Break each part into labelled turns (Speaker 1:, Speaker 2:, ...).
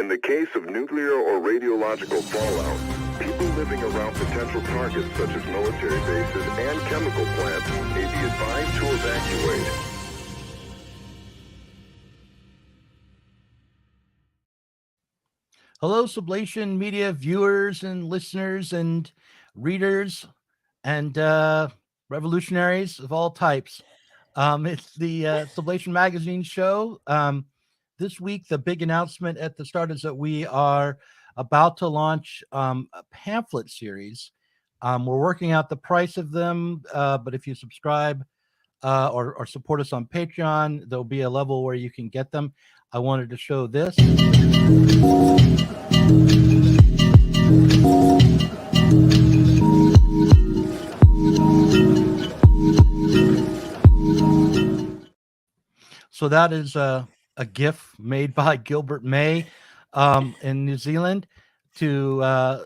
Speaker 1: In the case of nuclear or radiological fallout, people living around potential targets such as military bases and chemical plants may be advised to evacuate.
Speaker 2: Hello, Sublation Media viewers and listeners and readers and revolutionaries of all types. It's the Sublation Magazine Show. This week, the big announcement at the start is that we are about to launch a pamphlet series. We're working out the price of them, but if you subscribe or support us on Patreon, there'll be a level where you can get them. I wanted to show this. So that is a GIF made by Gilbert May in New Zealand to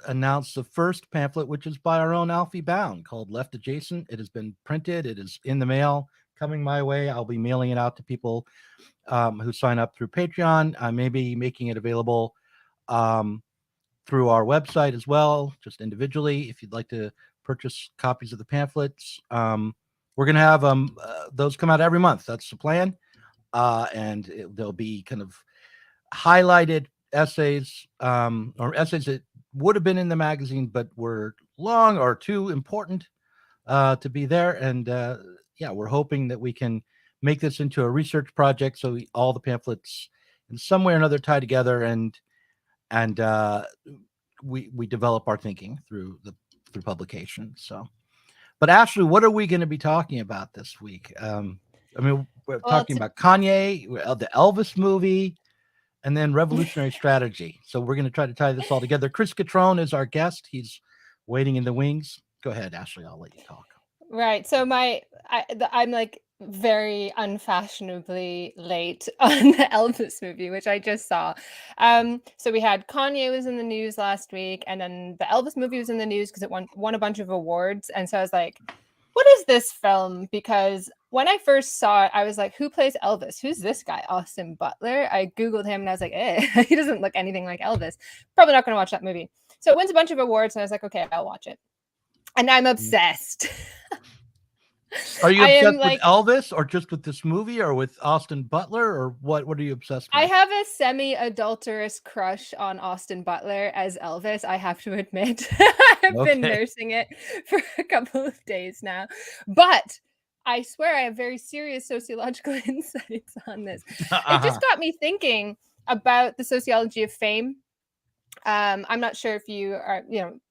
Speaker 2: announce the first pamphlet, which is by our own Alfie Bound, called Left Adjacent. It has been printed. It is in the mail, coming my way. I'll be mailing it out to people who sign up through Patreon. I may be making it available through our website as well, just individually, if you'd like to purchase copies of the pamphlets. We're going to have those come out every month. That's the plan. And there'll be kind of highlighted essays or essays that would have been in the magazine but were long or too important to be there. And yeah, we're hoping that we can make this into a research project so all the pamphlets in some way or another tie together, and we develop our thinking through publication. So, but Ashley, what are we going to be talking about this week? I mean, we're talking about Kanye, the Elvis movie, and then revolutionary strategy. So we're going to try to tie this all together. Chris Cutrone is our guest. He's waiting in the wings. Go ahead, Ashley. I'll let you talk.
Speaker 3: Right. So I'm like very unfashionably late on the Elvis movie, which I just saw. So we had Kanye was in the news last week, and then the Elvis movie was in the news because it won a bunch of awards. And so I was like, what is this film? Because when I first saw it, I was like, who plays Elvis? Who's this guy? Austin Butler. I Googled him and I was like, he doesn't look anything like Elvis. Probably not going to watch that movie. So it wins a bunch of awards. And I was like, okay, I'll watch it. And I'm obsessed.
Speaker 2: Are you obsessed with Elvis, or just with this movie, or with Austin Butler, or what are you obsessed with?
Speaker 3: I have a semi-adulterous crush on Austin Butler as Elvis, I have to admit. I've been nursing it for a couple of days now. But I swear I have very serious sociological insights on this. It just got me thinking about the sociology of fame. I'm not sure if you are,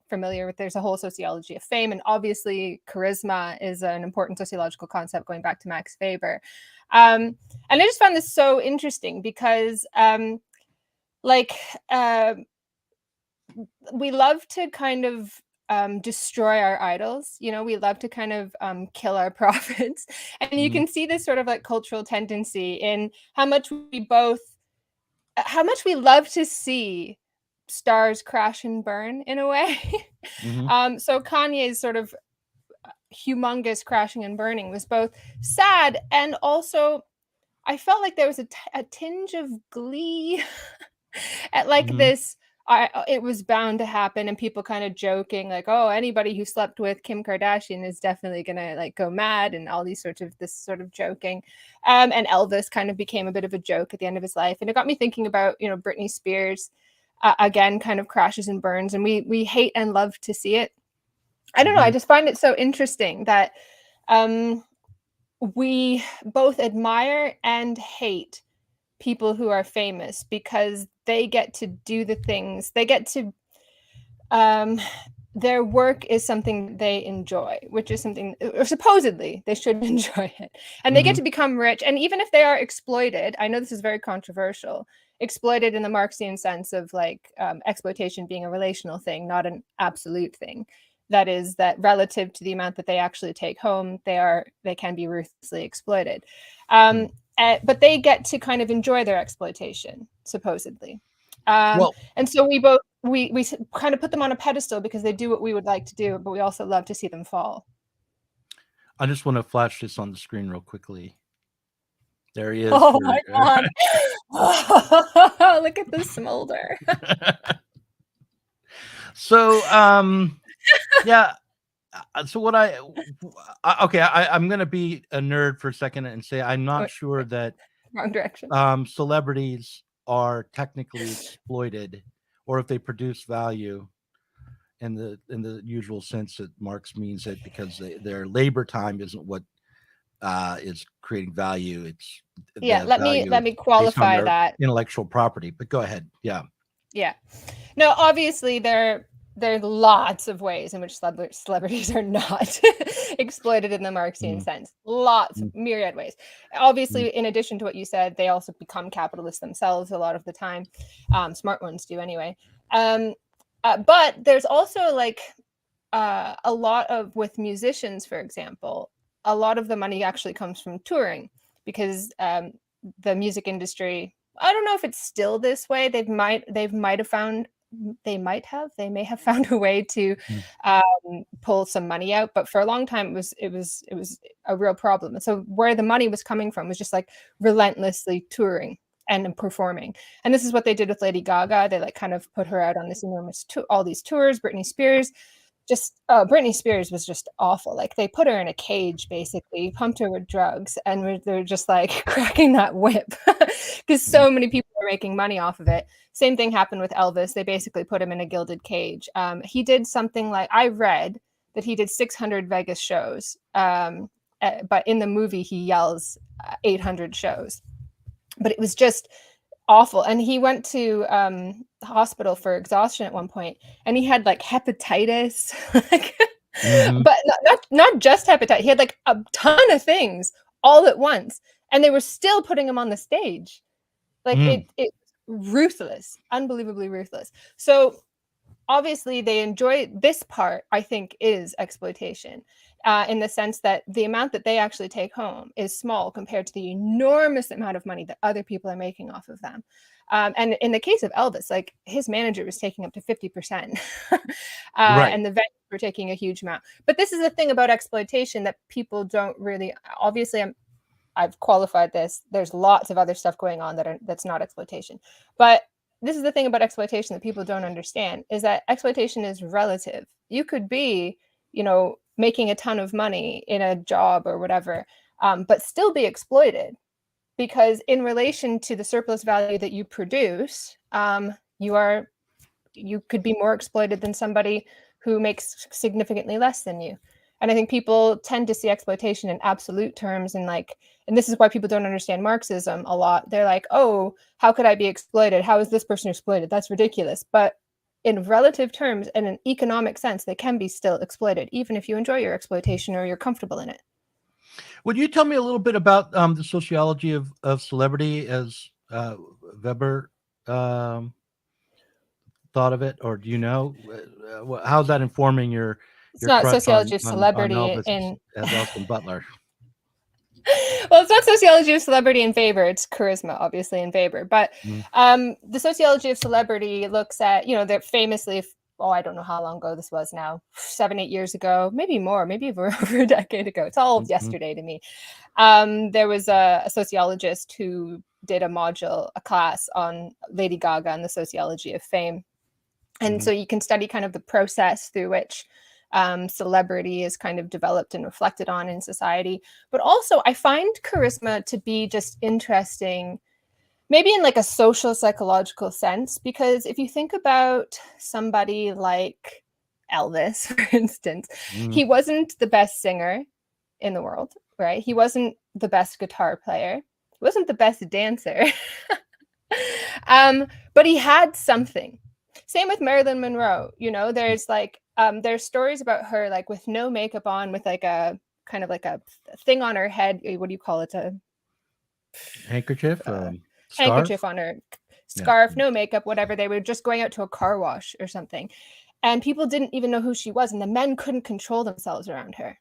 Speaker 3: familiar with, there's a whole sociology of fame, and obviously charisma is an important sociological concept going back to Max Weber. And I just found this so interesting because we love to kind of destroy our idols. We love to kind of kill our prophets. And you can see this sort of like cultural tendency in how much we love to see stars crash and burn in a way. So Kanye's sort of humongous crashing and burning was both sad, and also I felt like there was a tinge of glee at this. It was bound to happen, and people kind of joking like, oh, anybody who slept with Kim Kardashian is definitely gonna like go mad, and all these this sort of joking. And Elvis kind of became a bit of a joke at the end of his life, and it got me thinking about Britney Spears. Again, kind of crashes and burns, and we hate and love to see it. I don't know. I just find it so interesting that we both admire and hate people who are famous because they get to do the things they get to. Their work is something they enjoy, which is something, or supposedly they should enjoy it, and they get to become rich. And even if they are exploited, I know this is very controversial. Exploited in the Marxian sense of exploitation being a relational thing, not an absolute thing. That is, that relative to the amount that they actually take home, they can be ruthlessly exploited. But they get to kind of enjoy their exploitation, supposedly. And so we kind of put them on a pedestal because they do what we would like to do, but we also love to see them fall.
Speaker 2: I just want to flash this on the screen real quickly. There he is.
Speaker 3: Oh my God. Oh, look at the smolder.
Speaker 2: So, yeah. So what I'm going to be a nerd for a second and say I'm not sure that
Speaker 3: wrong direction.
Speaker 2: Celebrities are technically exploited, or if they produce value in the usual sense that Marx means it, because their labor time isn't what is creating value. It's
Speaker 3: let me qualify that
Speaker 2: intellectual property. But go ahead. Yeah.
Speaker 3: No, obviously there are lots of ways in which celebrities are not exploited in the Marxian sense. Lots, myriad ways. Obviously, in addition to what you said, they also become capitalists themselves a lot of the time. Smart ones do anyway. But there's also like a lot of, with musicians, for example, a lot of the money actually comes from touring, because the music industry, I don't know if it's still this way. They may have found a way to pull some money out, but for a long time it was a real problem. And so where the money was coming from was just like relentlessly touring and performing. And this is what they did with Lady Gaga. They like kind of put her out on this enormous all these tours. Britney Spears was just awful. Like they put her in a cage, basically pumped her with drugs, and they're just like cracking that whip because so many people are making money off of it. Same thing happened with Elvis. They basically put him in a gilded cage. He did something like, I read that he did 600 Vegas shows, but in the movie he yells 800 shows. But it was just awful. And he went to the hospital for exhaustion at one point, and he had like hepatitis, but not just hepatitis. He had like a ton of things all at once, and they were still putting him on the stage. Like it ruthless, unbelievably ruthless. So obviously they enjoy this part. I think is exploitation, in the sense that the amount that they actually take home is small compared to the enormous amount of money that other people are making off of them. And in the case of Elvis, like his manager was taking up to 50%, right. And the venues were taking a huge amount. But this is the thing about exploitation that people don't really, obviously I've qualified this. There's lots of other stuff going on that's not exploitation. But this is the thing about exploitation that people don't understand, is that exploitation is relative. You could be, making a ton of money in a job or whatever, but still be exploited, because in relation to the surplus value that you produce, you could be more exploited than somebody who makes significantly less than you. And I think people tend to see exploitation in absolute terms, and this is why people don't understand Marxism a lot. They're like, oh, how could I be exploited? How is this person exploited? That's ridiculous. But in relative terms and in economic sense, they can be still exploited, even if you enjoy your exploitation or you're comfortable in it.
Speaker 2: Would you tell me a little bit about the sociology of celebrity as Weber thought of it, or do you know how's that informing your?
Speaker 3: It's not sociology of celebrity
Speaker 2: as Austin Butler.
Speaker 3: Well, it's not sociology of celebrity in Weber. It's charisma, obviously, in Weber. But the sociology of celebrity looks at, they're famously, I don't know how long ago this was now, 7-8 years ago, maybe more, maybe over a decade ago. It's all yesterday to me. There was a sociologist who did a class on Lady Gaga and the sociology of fame. And so you can study kind of the process through which celebrity is kind of developed and reflected on in society. But also I find charisma to be just interesting, maybe in like a social psychological sense, because if you think about somebody like Elvis, for instance, he wasn't the best singer in the world, right? He wasn't the best guitar player. He wasn't the best dancer. But he had something. Same with Marilyn Monroe. There's like there's stories about her like with no makeup on, with like a kind of like a thing on her head. What do you call it? A
Speaker 2: handkerchief.
Speaker 3: Handkerchief on her, scarf, no makeup, whatever. They were just going out to a car wash or something, and people didn't even know who she was, and the men couldn't control themselves around her.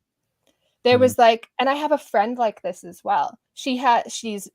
Speaker 3: There was like, and I have a friend like this as well. She's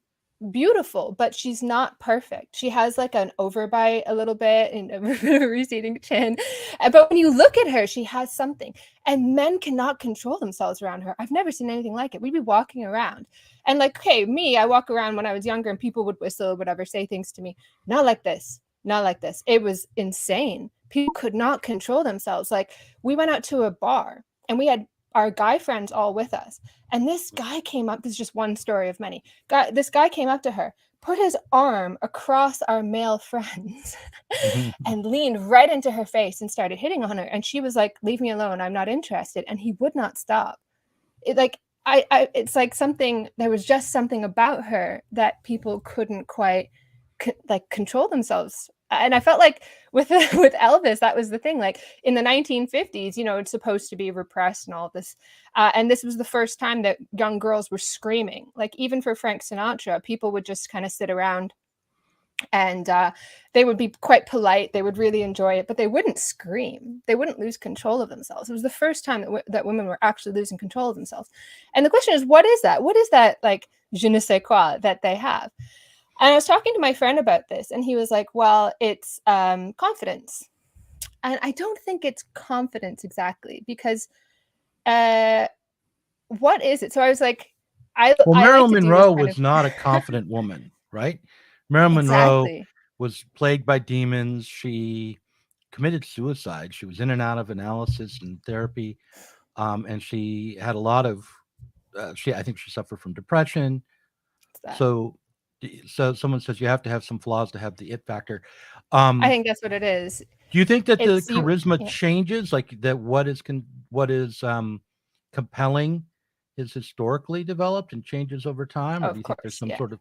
Speaker 3: beautiful, but she's not perfect. She has like an overbite a little bit and a receding chin. But when you look at her, she has something. And men cannot control themselves around her. I've never seen anything like it. We'd be walking around. And like, okay, me, I walk around when I was younger and people would whistle, whatever, say things to me. Not like this. Not like this. It was insane. People could not control themselves. Like, we went out to a bar and we had our guy friends all with us. And this guy came up. This is just one story of many. This guy came up to her, put his arm across our male friends and leaned right into her face and started hitting on her. And she was like, leave me alone. I'm not interested. And he would not stop. It's like something, there was just something about her that people couldn't quite control themselves. And I felt like with Elvis, that was the thing. Like in the 1950s, you know, it's supposed to be repressed and all this. And this was the first time that young girls were screaming. Like even for Frank Sinatra, people would just kind of sit around and they would be quite polite. They would really enjoy it, but they wouldn't scream. They wouldn't lose control of themselves. It was the first time that women were actually losing control of themselves. And the question is, what is that? What is that like je ne sais quoi that they have? And I was talking to my friend about this, and he was like, well, it's confidence. And I don't think it's confidence exactly, because what is it? So I was like,
Speaker 2: Marilyn Monroe was not a confident woman, right? Marilyn Monroe was plagued by demons. She committed suicide. She was in and out of analysis and therapy. And she had a lot of, I think she suffered from depression. So someone says you have to have some flaws to have the it factor.
Speaker 3: I think that's what it is.
Speaker 2: Do you think that the charisma changes, like that? What is compelling is historically developed and changes over time, or do you think there's some sort of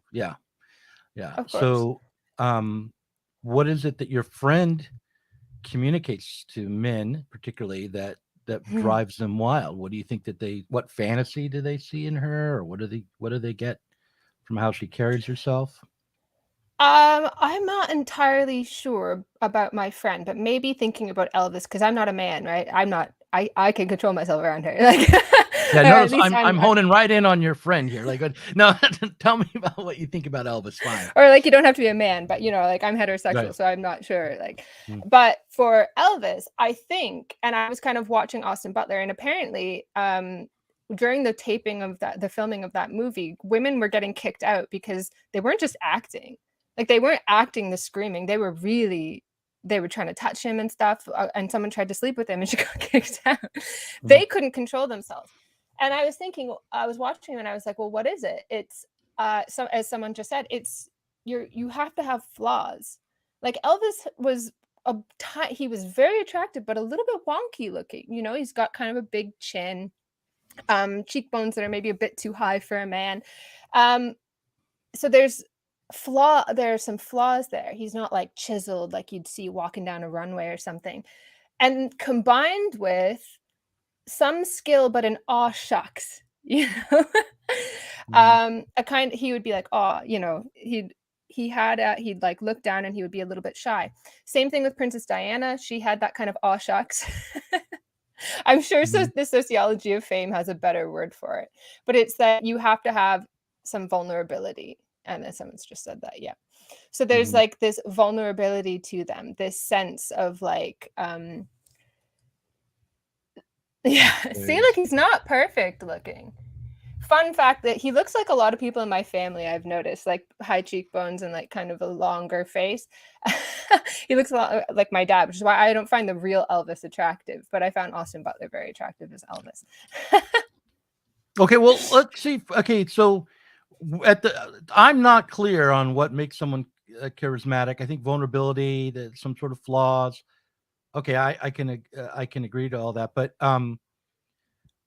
Speaker 2: So, what is it that your friend communicates to men, particularly that drives them wild? What do you think that what fantasy do they see in her, or what do they get from how she carries herself?
Speaker 3: I'm not entirely sure about my friend, but maybe thinking about Elvis, because I'm not a man, right? I can control myself around her. Like,
Speaker 2: notice I'm honing right in on your friend here. Like, no, tell me about what you think about Elvis. Fine.
Speaker 3: Or like, you don't have to be a man, but you know, like I'm heterosexual, so I'm not sure. Like, but for Elvis, I think, and I was kind of watching Austin Butler, and apparently, during the taping of the filming of that movie, women were getting kicked out because they weren't just acting. Like they weren't acting the screaming. They were trying to touch him and stuff. And someone tried to sleep with him and she got kicked out. They couldn't control themselves. And I was thinking, I was watching and I was like, well, what is it? It's as someone just said, it's you have to have flaws. Like Elvis was he was very attractive, but a little bit wonky looking. You know, he's got kind of a big chin, cheekbones that are maybe a bit too high for a man. So there's some flaws there. He's not like chiseled like you'd see walking down a runway or something. And combined with some skill, but an aw shucks, you know, he would be like, oh, you know, he'd like look down and he would be a little bit shy. Same thing with Princess Diana. She had that kind of aw shucks. I'm sure the sociology of fame has a better word for it, but it's that you have to have some vulnerability. And then someone's just said that, yeah. So there's like this vulnerability to them, this sense of like, see, like he's not perfect looking. Fun fact that he looks like a lot of people in my family, I've noticed, like high cheekbones and like kind of a longer face. He looks a lot like my dad, which is why I don't find the real Elvis attractive, but I found Austin Butler very attractive as Elvis.
Speaker 2: Okay, well, let's see. Okay, so I'm not clear on what makes someone charismatic. I think vulnerability, some sort of flaws. Okay, I can agree to all that, but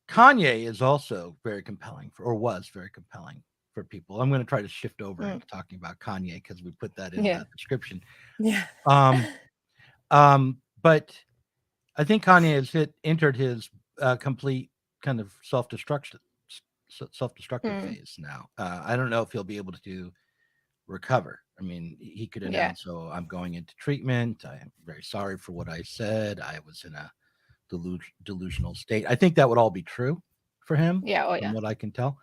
Speaker 2: Kanye is also very compelling was very compelling for people. I'm going to try to shift over into talking about Kanye because we put that in the description.
Speaker 3: Yeah.
Speaker 2: But I think Kanye has entered his complete kind of self-destructive phase now. I don't know if he'll be able to recover. I mean, he could announce, "So I'm going into treatment. I am very sorry for what I said. I was in a delusional state." I think that would all be true for him. From what I can tell.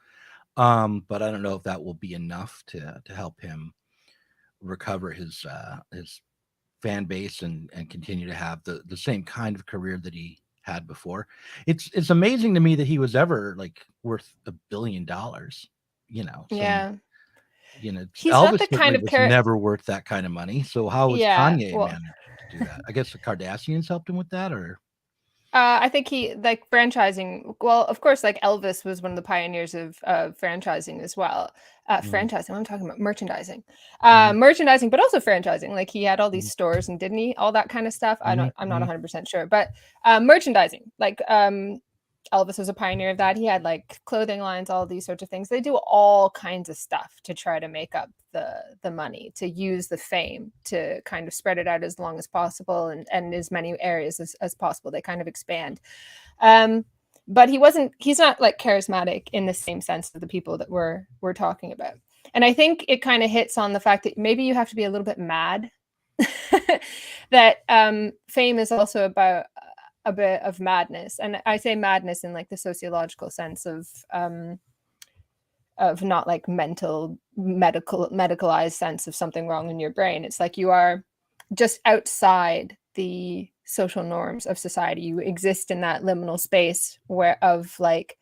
Speaker 2: But I don't know if that will be enough to help him recover his fan base and continue to have the same kind of career that he had before. It's amazing to me that he was ever like worth $1 billion.
Speaker 3: Yeah. He's not
Speaker 2: Elvis
Speaker 3: the kind
Speaker 2: certainly
Speaker 3: of
Speaker 2: was never worth that kind of money. So how was
Speaker 3: Yeah,
Speaker 2: Kanye
Speaker 3: well,
Speaker 2: managed to do that? I guess the Kardashians helped him with that, or
Speaker 3: I think he like franchising. Well, of course, like Elvis was one of the pioneers of franchising as well.
Speaker 2: Mhm,
Speaker 3: Franchising. What I'm talking about merchandising,
Speaker 2: mhm,
Speaker 3: merchandising, but also franchising. Like he had all these
Speaker 2: mhm,
Speaker 3: stores, and didn't he? All that kind of stuff.
Speaker 2: mhm,
Speaker 3: I'm not
Speaker 2: mhm,
Speaker 3: 100% sure, but merchandising. Like Elvis was a pioneer of that. He had like clothing lines, all these sorts of things. They do all kinds of stuff to try to make up the money, to use the fame to kind of spread it out as long as possible, and as many areas as possible. They kind of expand. But he's not like charismatic in the same sense of the people that we're talking about. And I think it kind of hits on the fact that maybe you have to be a little bit mad that fame is also about a bit of madness. And I say madness in like the sociological sense of not like medicalized sense of something wrong in your brain. It's like you are just outside the social norms of society. You exist in that liminal space where of like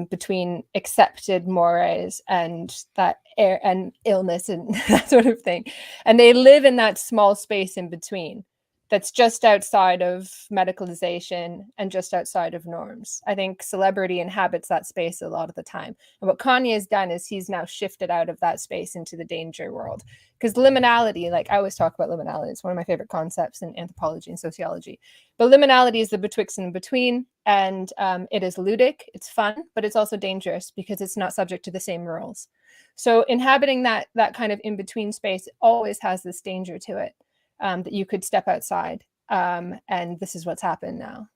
Speaker 3: between accepted mores and that air and illness and that sort of thing. And they live in that small space in between that's just outside of medicalization and just outside of norms. I think celebrity inhabits that space a lot of the time. And what Kanye has done is he's now shifted out of that space into the danger world. Because liminality, like I always talk about liminality, it's one of my favorite concepts in anthropology and sociology. But liminality is the betwixt and between, and it is ludic, it's fun, but it's also dangerous because it's not subject to the same rules. So inhabiting that kind of in-between space always has this danger to it, that you could step outside. And this is what's happened now.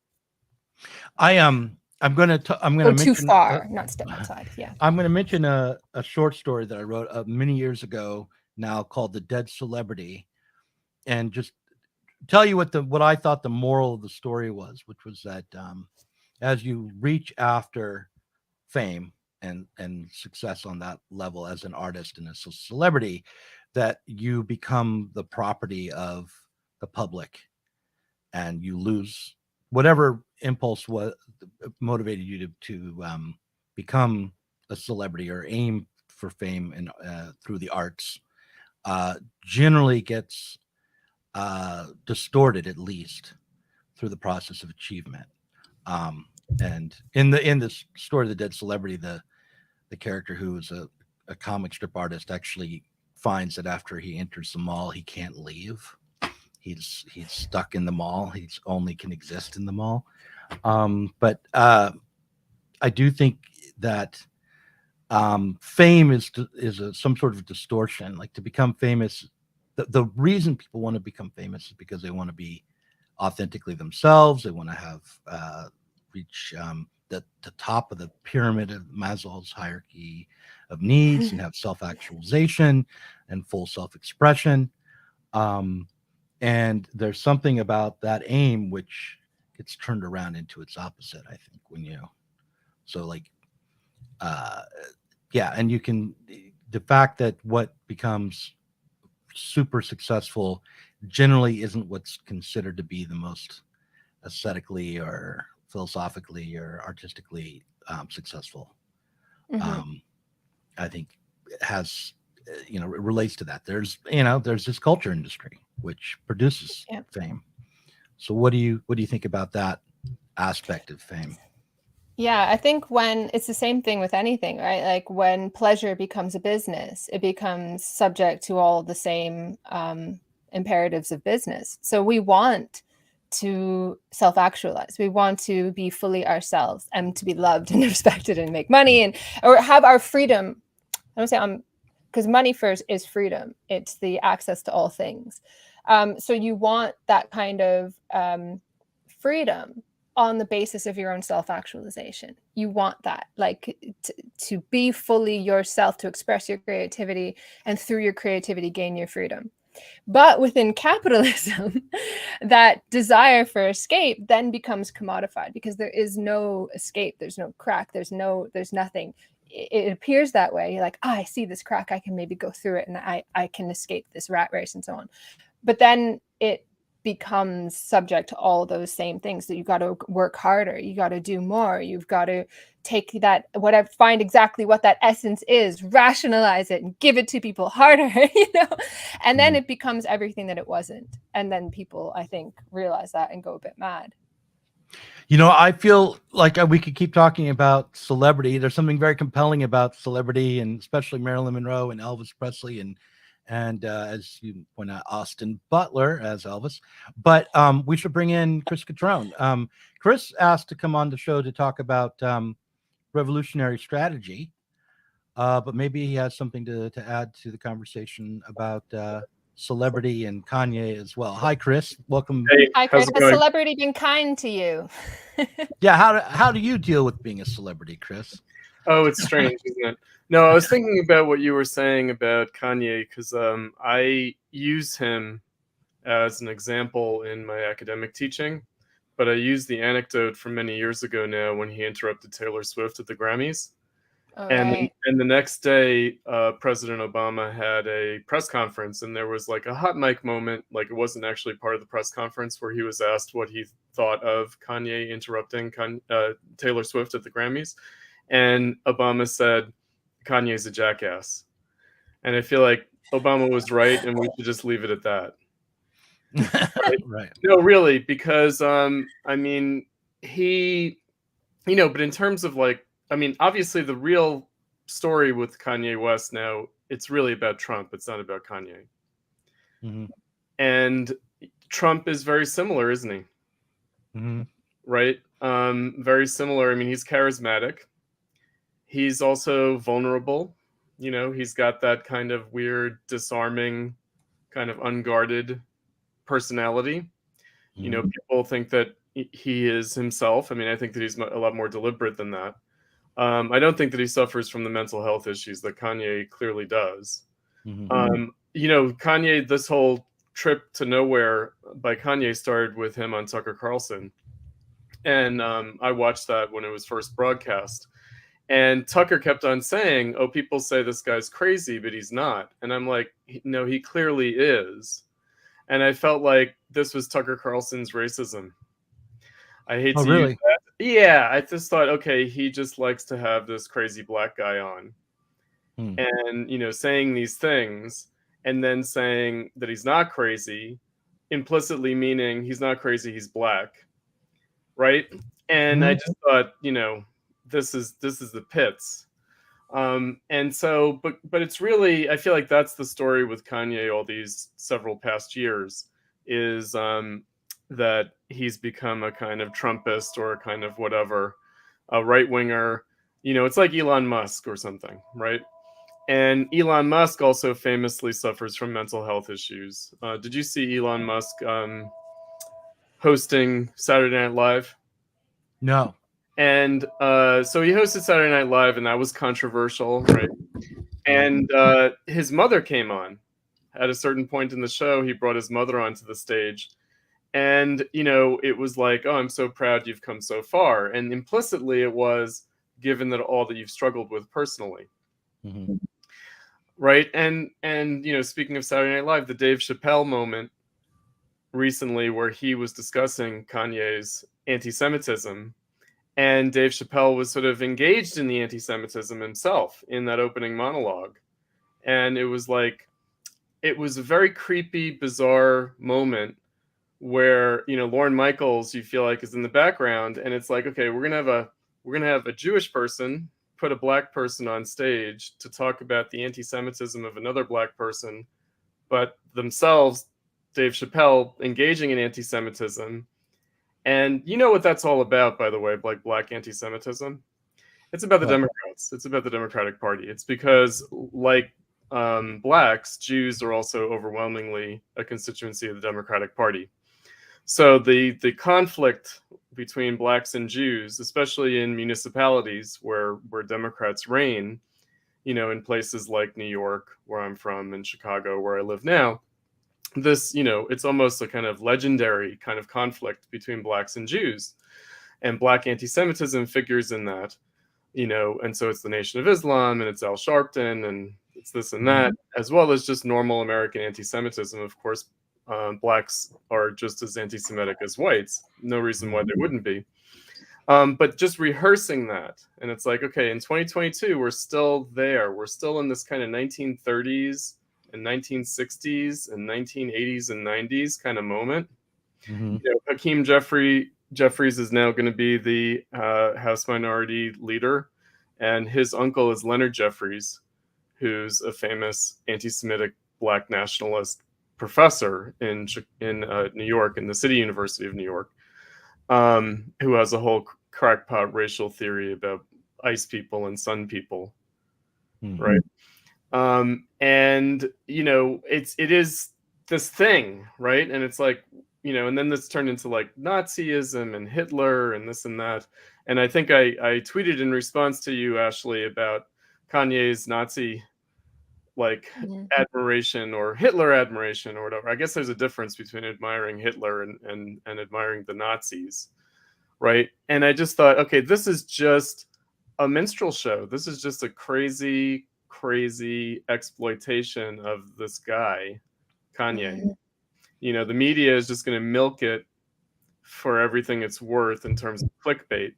Speaker 2: I'm gonna
Speaker 3: Go too
Speaker 2: mention
Speaker 3: far, not step outside. Yeah.
Speaker 2: I'm gonna mention a short story that I wrote many years ago now called "The Dead Celebrity," and just tell you what I thought the moral of the story was, which was that as you reach after fame and success on that level as an artist and as a celebrity, that you become the property of the public, and you lose whatever impulse was motivated you to become a celebrity or aim for fame and through the arts generally gets distorted, at least through the process of achievement. And in this story, The Dead Celebrity, the character who is a comic strip artist actually finds that after he enters the mall, he can't leave. He's stuck in the mall. He's only can exist in the mall. But I do think that fame is some sort of distortion. Like, to become famous, the reason people want to become famous is because they want to be authentically themselves. They want to have reach the top of the pyramid of Maslow's hierarchy of needs and have self-actualization and full self-expression. And there's something about that aim which gets turned around into its opposite, I think, when you so like yeah, and you can the fact that what becomes super successful generally isn't what's considered to be the most aesthetically or philosophically or artistically successful.
Speaker 3: Mm-hmm.
Speaker 2: I think it has it relates to that. There's this culture industry which produces
Speaker 3: Yeah.
Speaker 2: fame. So what do you think about that aspect of fame?
Speaker 3: Yeah, I think when it's the same thing with anything, right? Like when pleasure becomes a business, it becomes subject to all the same imperatives of business. So we want to self-actualize. We want to be fully ourselves and to be loved and respected and make money and or have our freedom. I don't say because money first is freedom. It's the access to all things. So you want that kind of freedom on the basis of your own self-actualization. You want that, like to be fully yourself, to express your creativity, and through your creativity gain your freedom. But within capitalism, that desire for escape then becomes commodified because there is no escape. There's no crack. There's nothing. it appears that way. You're like, I see this crack, I can maybe go through it, and I can escape this rat race and so on. But then it becomes subject to all those same things, that you got to work harder, you got to do more, you've got to take that, whatever, find exactly what that essence is, rationalize it, and give it to people harder, and then it becomes everything that it wasn't. And then people, I think, realize that and go a bit mad.
Speaker 2: I feel like we could keep talking about celebrity. There's something very compelling about celebrity, and especially Marilyn Monroe and Elvis Presley, and as you point out, Austin Butler as Elvis. But we should bring in Chris Cutrone. Chris asked to come on the show to talk about revolutionary strategy, but maybe he has something to add to the conversation about celebrity and Kanye as well. Hi, Chris. Welcome.
Speaker 4: Hey,
Speaker 3: Hi, Chris. Has celebrity been kind to you?
Speaker 2: Yeah. How do you deal with being a celebrity, Chris?
Speaker 4: Oh, it's strange, isn't it? No, I was thinking about what you were saying about Kanye, because I use him as an example in my academic teaching, but I used the anecdote from many years ago now when he interrupted Taylor Swift at the Grammys. And the next day, President Obama had a press conference, and there was like a hot mic moment. Like, it wasn't actually part of the press conference, where he was asked what he thought of Kanye interrupting Taylor Swift at the Grammys. And Obama said, Kanye's a jackass. And I feel like Obama was right, and we should just leave it at that.
Speaker 2: Right.
Speaker 4: No, really, because, I mean, he, but in terms of like, I mean, obviously the real story with Kanye West now, it's really about Trump. It's not about Kanye.
Speaker 2: Mm-hmm.
Speaker 4: And Trump is very similar, isn't he?
Speaker 2: Mm-hmm.
Speaker 4: Right? Very similar. I mean, he's charismatic. He's also vulnerable. He's got that kind of weird, disarming, kind of unguarded personality.
Speaker 2: Mm-hmm.
Speaker 4: People think that he is himself. I mean, I think that he's a lot more deliberate than that. I don't think that he suffers from the mental health issues that Kanye clearly does.
Speaker 2: Mm-hmm.
Speaker 4: Kanye, this whole trip to nowhere by Kanye started with him on Tucker Carlson. And I watched that when it was first broadcast. And Tucker kept on saying, oh, people say this guy's crazy, but he's not. And I'm like, no, he clearly is. And I felt like this was Tucker Carlson's racism. I hate to use that. Yeah, I just thought, okay, he just likes to have this crazy black guy on. And, saying these things and then saying that he's not crazy, implicitly meaning he's not crazy, he's black. Right? And I just thought, this is the pits. And so, but it's really, I feel like that's the story with Kanye all these several past years, is that he's become a kind of Trumpist or a kind of whatever, a right winger. It's like Elon Musk or something, right? And Elon Musk also famously suffers from mental health issues. Did you see Elon Musk hosting Saturday Night Live?
Speaker 2: No.
Speaker 4: And so he hosted Saturday Night Live, and that was controversial, right? And his mother came on. At a certain point in the show, he brought his mother onto the stage. And, it was like, oh, I'm so proud you've come so far. And implicitly it was, given that all that you've struggled with personally.
Speaker 2: Mm-hmm.
Speaker 4: Right? And speaking of Saturday Night Live, the Dave Chappelle moment recently where he was discussing Kanye's anti-Semitism, and Dave Chappelle was sort of engaged in the anti-Semitism himself in that opening monologue. And it was like, it was a very creepy, bizarre moment where, Lorne Michaels, you feel like, is in the background, and it's like, okay, we're gonna have a Jewish person put a black person on stage to talk about the anti-Semitism of another black person, but themselves, Dave Chappelle, engaging in anti-Semitism. And you know what that's all about, by the way, like black anti-Semitism? It's about the Democrats. It's about the Democratic Party. It's because, like blacks, Jews are also overwhelmingly a constituency of the Democratic Party. So the conflict between blacks and Jews, especially in municipalities where Democrats reign, in places like New York, where I'm from, and Chicago, where I live now, this, it's almost a kind of legendary kind of conflict between blacks and Jews, and black anti-Semitism figures in that. and so it's the Nation of Islam and it's Al Sharpton and it's this and that, as well as just normal American anti-Semitism. Of course, blacks are just as anti-Semitic as whites. No reason why they wouldn't be. But just rehearsing that, and it's like, okay, in 2022, we're still there. We're still in this kind of 1930s and 1960s and 1980s and 90s kind of moment. Hakeem Jeffries is now going to be the House Minority Leader, and his uncle is Leonard Jeffries, who's a famous anti-Semitic black nationalist professor in New York, in the City University of New York, who has a whole crackpot racial theory about ice people and sun people, right? And it is this thing, right? And it's like, and then this turned into like Nazism and Hitler and this and that. And I think I tweeted in response to you, Ashley, about Kanye's Nazi admiration or Hitler admiration or whatever. I guess there's a difference between admiring Hitler and admiring the Nazis, right? And I just thought, okay, this is just a minstrel show. This is just a crazy exploitation of this guy, Kanye. The media is just going to milk it for everything it's worth in terms of clickbait,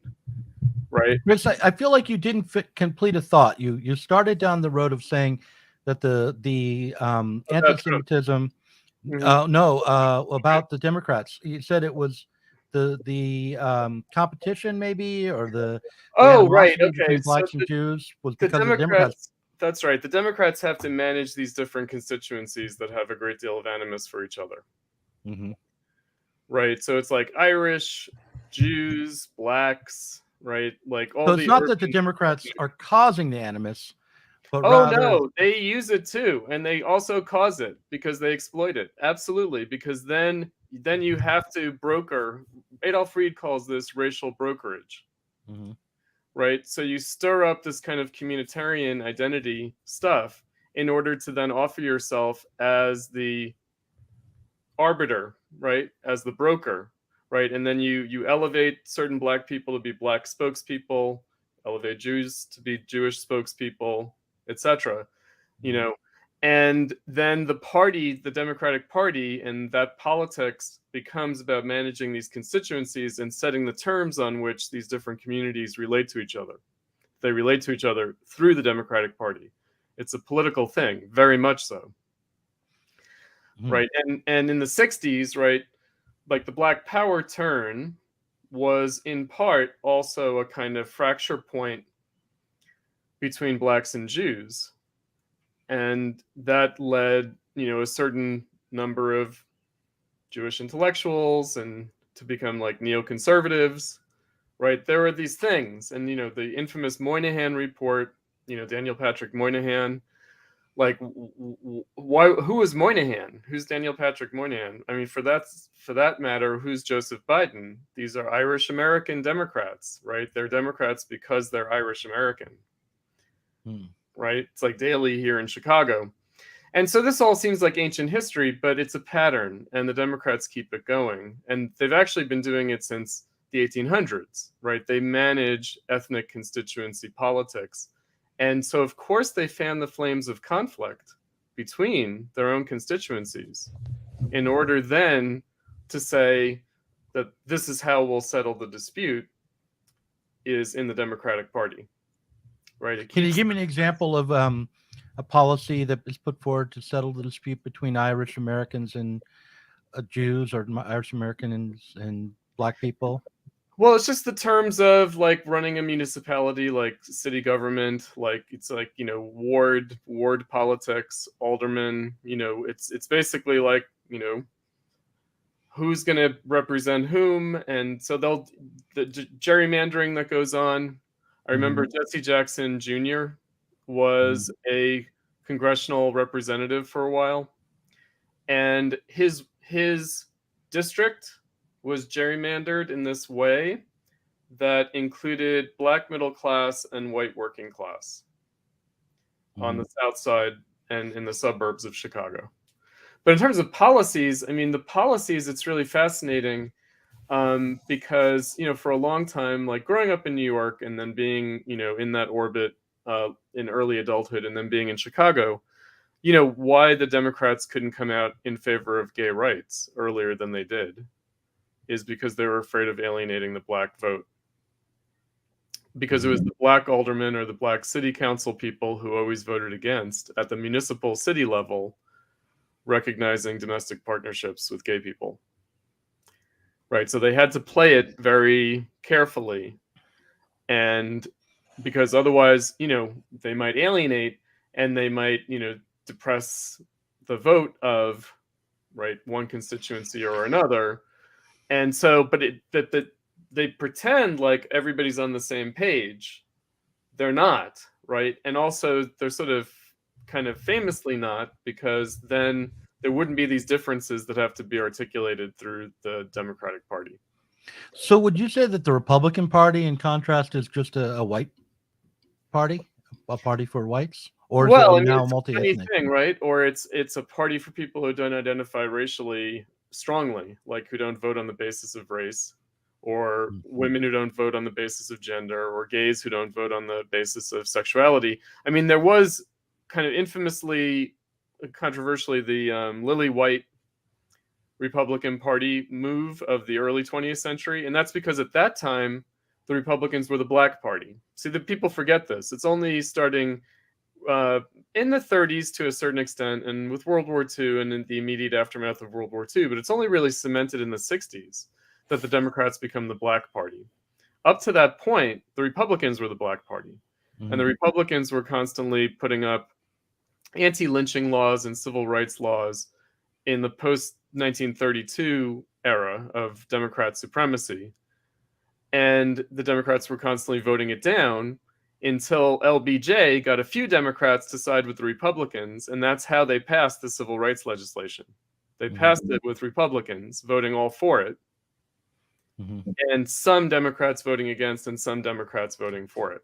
Speaker 4: right?
Speaker 2: Chris, I feel like you didn't complete a thought. You started down the road of saying that the anti-Semitism, about the Democrats. You said it was the competition, maybe, or the
Speaker 4: right, okay,
Speaker 2: between blacks and Jews was because
Speaker 4: the
Speaker 2: of the Democrats.
Speaker 4: That's right. The Democrats have to manage these different constituencies that have a great deal of animus for each other. Right. So it's like Irish, Jews, blacks, right? Like all. So
Speaker 2: it's not that the Democrats are causing the animus, but
Speaker 4: no, they use it too, and they also cause it because they exploit it. Absolutely, because then you have to broker. Adolf Reed calls this racial brokerage. Right? So you stir up this kind of communitarian identity stuff in order to then offer yourself as the arbiter, right? As the broker, right? And then you elevate certain black people to be black spokespeople, elevate Jews to be Jewish spokespeople, etc. And then the Democratic Party, and that politics becomes about managing these constituencies and setting the terms on which these different communities relate to each other. They relate to each other through the Democratic Party. It's a political thing, very much so. Right. And in the 60s, right, like the Black Power turn was in part also a kind of fracture point between blacks and Jews. And that led, a certain number of Jewish intellectuals and to become like neoconservatives, right? There are these things. And, the infamous Moynihan report, Daniel Patrick Moynihan, like who is Moynihan? Who's Daniel Patrick Moynihan? I mean, for that matter, who's Joseph Biden? These are Irish American Democrats, right? They're Democrats because they're Irish American. Right? It's like Daley here in Chicago. And so this all seems like ancient history, but it's a pattern, and the Democrats keep it going. And they've actually been doing it since the 1800s, right? They manage ethnic constituency politics. And so, of course, they fan the flames of conflict between their own constituencies in order then to say that this is how we'll settle the dispute is in the Democratic Party. Right.
Speaker 2: Can you give me an example of a policy that is put forward to settle the dispute between Irish Americans and Jews, or Irish Americans and black people?
Speaker 4: Well, it's just the terms of like running a municipality, like city government, like it's like, ward politics, alderman, it's basically like, who's going to represent whom. And so the gerrymandering that goes on. I remember Jesse Jackson Jr. was a congressional representative for a while, and his district was gerrymandered in this way that included black middle class and white working class on the south side and in the suburbs of Chicago. But in terms of policies, I mean, it's really fascinating. because, for a long time, like growing up in New York and then being, in that orbit in early adulthood and then being in Chicago, why the Democrats couldn't come out in favor of gay rights earlier than they did is because they were afraid of alienating the black vote. Because it was the black aldermen or the black city council people who always voted against at the municipal city level recognizing domestic partnerships with gay people. Right, so they had to play it very carefully, and because otherwise, they might alienate and they might, depress the vote of one constituency or another. And so, but they pretend like everybody's on the same page. They're not, right? And also, they're sort of kind of famously not, because then there wouldn't be these differences that have to be articulated through the Democratic Party.
Speaker 2: So would you say that the Republican Party, in contrast, is just a white party, a party for whites? Or is it now multi-ethnic
Speaker 4: thing, right? Or it's a party for people who don't identify racially strongly, like who don't vote on the basis of race, or women who don't vote on the basis of gender, or gays who don't vote on the basis of sexuality. I mean, there was kind of infamously, controversially, the Lily White Republican Party move of the early 20th century. And that's because at that time, the Republicans were the black party. See, the people forget this. It's only starting in the 30s to a certain extent, and with World War II and in the immediate aftermath of World War II, but it's only really cemented in the 60s that the Democrats become the black party. Up to that point, the Republicans were the black party. And the Republicans were constantly putting up anti-lynching laws and civil rights laws in the post-1932 era of Democrat supremacy. And the Democrats were constantly voting it down until LBJ got a few Democrats to side with the Republicans, and that's how they passed the civil rights legislation. They passed it with Republicans voting all for it, and some Democrats voting against and some Democrats voting for it.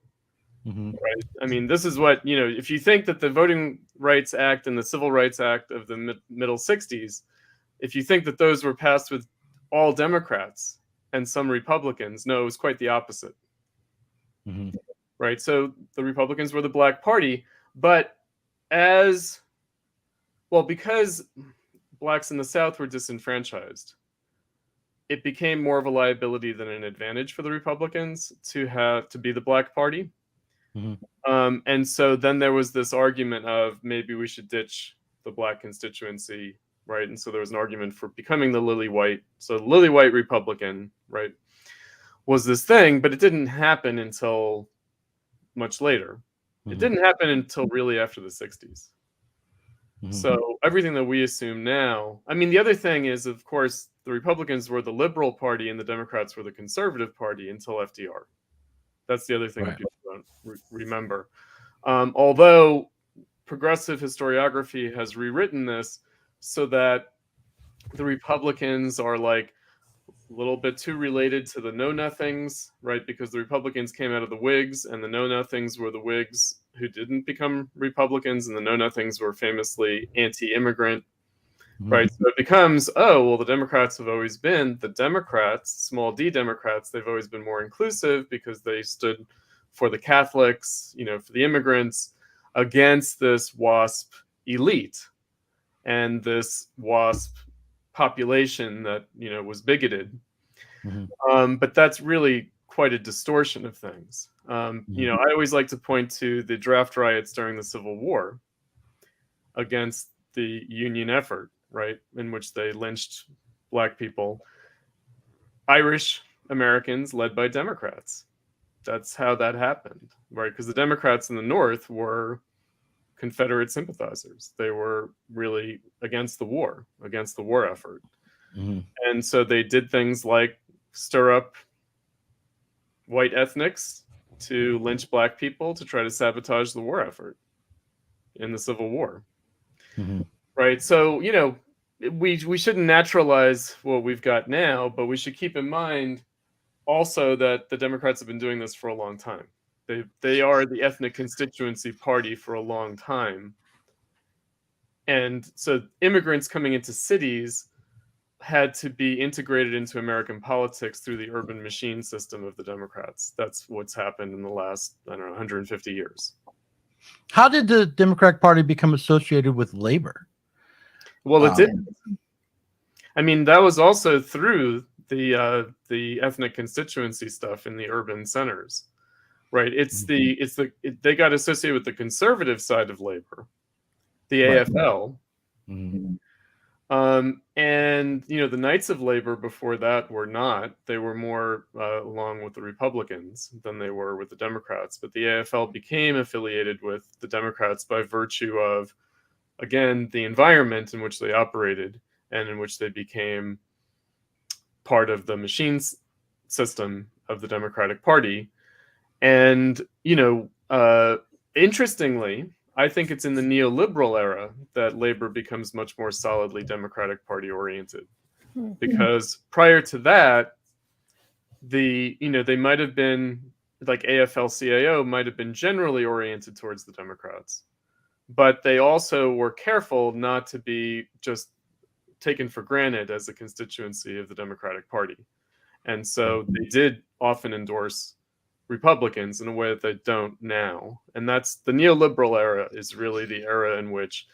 Speaker 4: Right? I mean, this is what, if you think that the Voting Rights Act and the Civil Rights Act of the middle 60s, if you think that those were passed with all Democrats and some Republicans, no, it was quite the opposite. Right? So the Republicans were the black party, but because blacks in the South were disenfranchised, it became more of a liability than an advantage for the Republicans to be the black party. And so then there was this argument of maybe we should ditch the black constituency, right? And so there was an argument for becoming the Lily White. So Lily White Republican, right, was this thing, but it didn't happen until much later. It didn't happen until really after the 60s. So everything that we assume now, I mean, the other thing is, of course, the Republicans were the liberal party and the Democrats were the conservative party until FDR. That's the other thing that people don't remember. Although progressive historiography has rewritten this so that the Republicans are like a little bit too related to the Know-Nothings, right? Because the Republicans came out of the Whigs, and the Know-Nothings were the Whigs who didn't become Republicans, and the Know-Nothings were famously anti-immigrant, right? So it becomes, the Democrats have always been the Democrats, small d Democrats. They've always been more inclusive because they stood for the Catholics, for the immigrants, against this WASP elite and this WASP population that was bigoted. But that's really quite a distortion of things. I always like to point to the draft riots during the Civil War against the Union effort, right, in which they lynched black people. Irish Americans led by Democrats. That's how that happened, right? Because the Democrats in the North were Confederate sympathizers. They were really against the war effort. And so they did things like stir up white ethnics to lynch black people to try to sabotage the war effort in the Civil War. Right? So, we shouldn't naturalize what we've got now, but we should keep in mind also that the Democrats have been doing this for a long time. They are the ethnic constituency party for a long time. And so immigrants coming into cities had to be integrated into American politics through the urban machine system of the Democrats. That's what's happened in the last, I don't know, 150 years.
Speaker 2: How did the Democratic Party become associated with labor?
Speaker 4: Well, it didn't. I mean, that was also through the ethnic constituency stuff in the urban centers, right? They got associated with the conservative side of labor, the AFL.
Speaker 2: Mm-hmm.
Speaker 4: And the Knights of Labor before that were not. They were more along with the Republicans than they were with the Democrats. But the AFL became affiliated with the Democrats by virtue of, again, the environment in which they operated and in which they became part of the machines system of the Democratic Party. And, interestingly, I think it's in the neoliberal era that labor becomes much more solidly Democratic Party oriented, because prior to that, they might have been like AFL-CIO might have been generally oriented towards the Democrats, but they also were careful not to be just taken for granted as a constituency of the Democratic Party. And so they did often endorse Republicans in a way that they don't now. And that's the neoliberal era, is really the era in which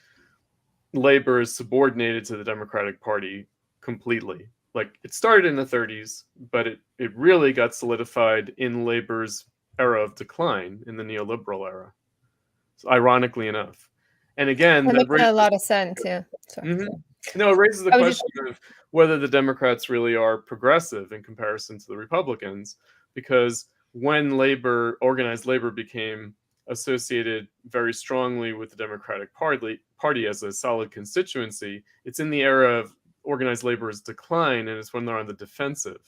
Speaker 4: labor is subordinated to the Democratic Party completely. Like, it started in the 30s, but it really got solidified in labor's era of decline in the neoliberal era, so, ironically enough. And again,
Speaker 3: that makes a lot of sense. Yeah.
Speaker 4: No, it raises the question of whether the Democrats really are progressive in comparison to the Republicans, because when organized labor became associated very strongly with the Democratic Party as a solid constituency, it's in the era of organized labor's decline, and it's when they're on the defensive.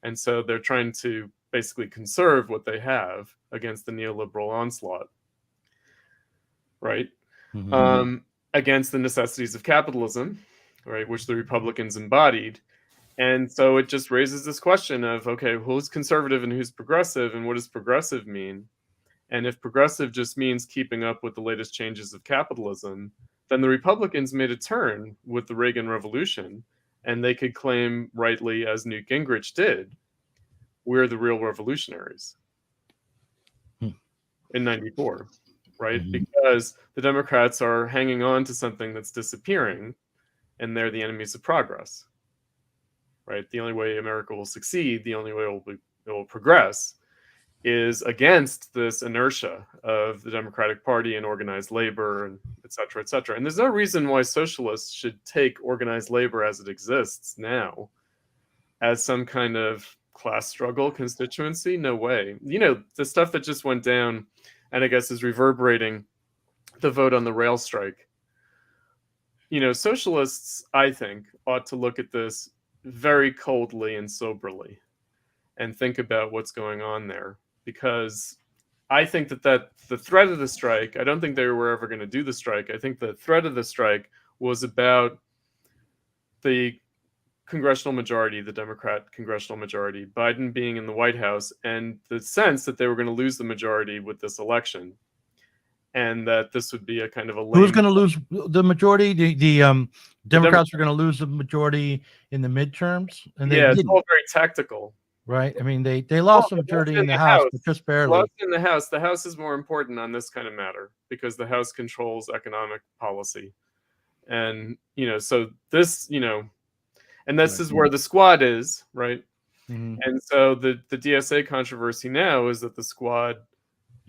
Speaker 4: And so they're trying to basically conserve what they have against the neoliberal onslaught, right? Mm-hmm. Against the necessities of capitalism, right, which the Republicans embodied. And so it just raises this question of, okay, who's conservative and who's progressive, and what does progressive mean? And if progressive just means keeping up with the latest changes of capitalism, then the Republicans made a turn with the Reagan Revolution, and they could claim rightly, as Newt Gingrich did, we're the real revolutionaries in '94, right? Mm-hmm. Because the Democrats are hanging on to something that's disappearing, and they're the enemies of progress. Right? The only way America will succeed, the only way it will progress, is against this inertia of the Democratic Party and organized labor, and et cetera, et cetera. And there's no reason why socialists should take organized labor as it exists now as some kind of class struggle constituency. No way. The stuff that just went down, and I guess is reverberating the vote on the rail strike. Socialists, I think, ought to look at this very coldly and soberly and think about what's going on there, because I think that the threat of the strike, I don't think they were ever going to do the strike. I think the threat of the strike was about the congressional majority, the Democrat congressional majority, Biden being in the White House, and the sense that they were going to lose the majority with this election, and that this would be a kind of a
Speaker 2: who's going to lose the majority? The Democrats are going to lose the majority in the midterms, and
Speaker 4: it's all very tactical,
Speaker 2: right? I mean, they lost the majority in the House, but just barely.
Speaker 4: Lost in the House. The House is more important on this kind of matter because the House controls economic policy, and so this and this is where the squad is, right? Mm-hmm. And so the DSA controversy now is that the squad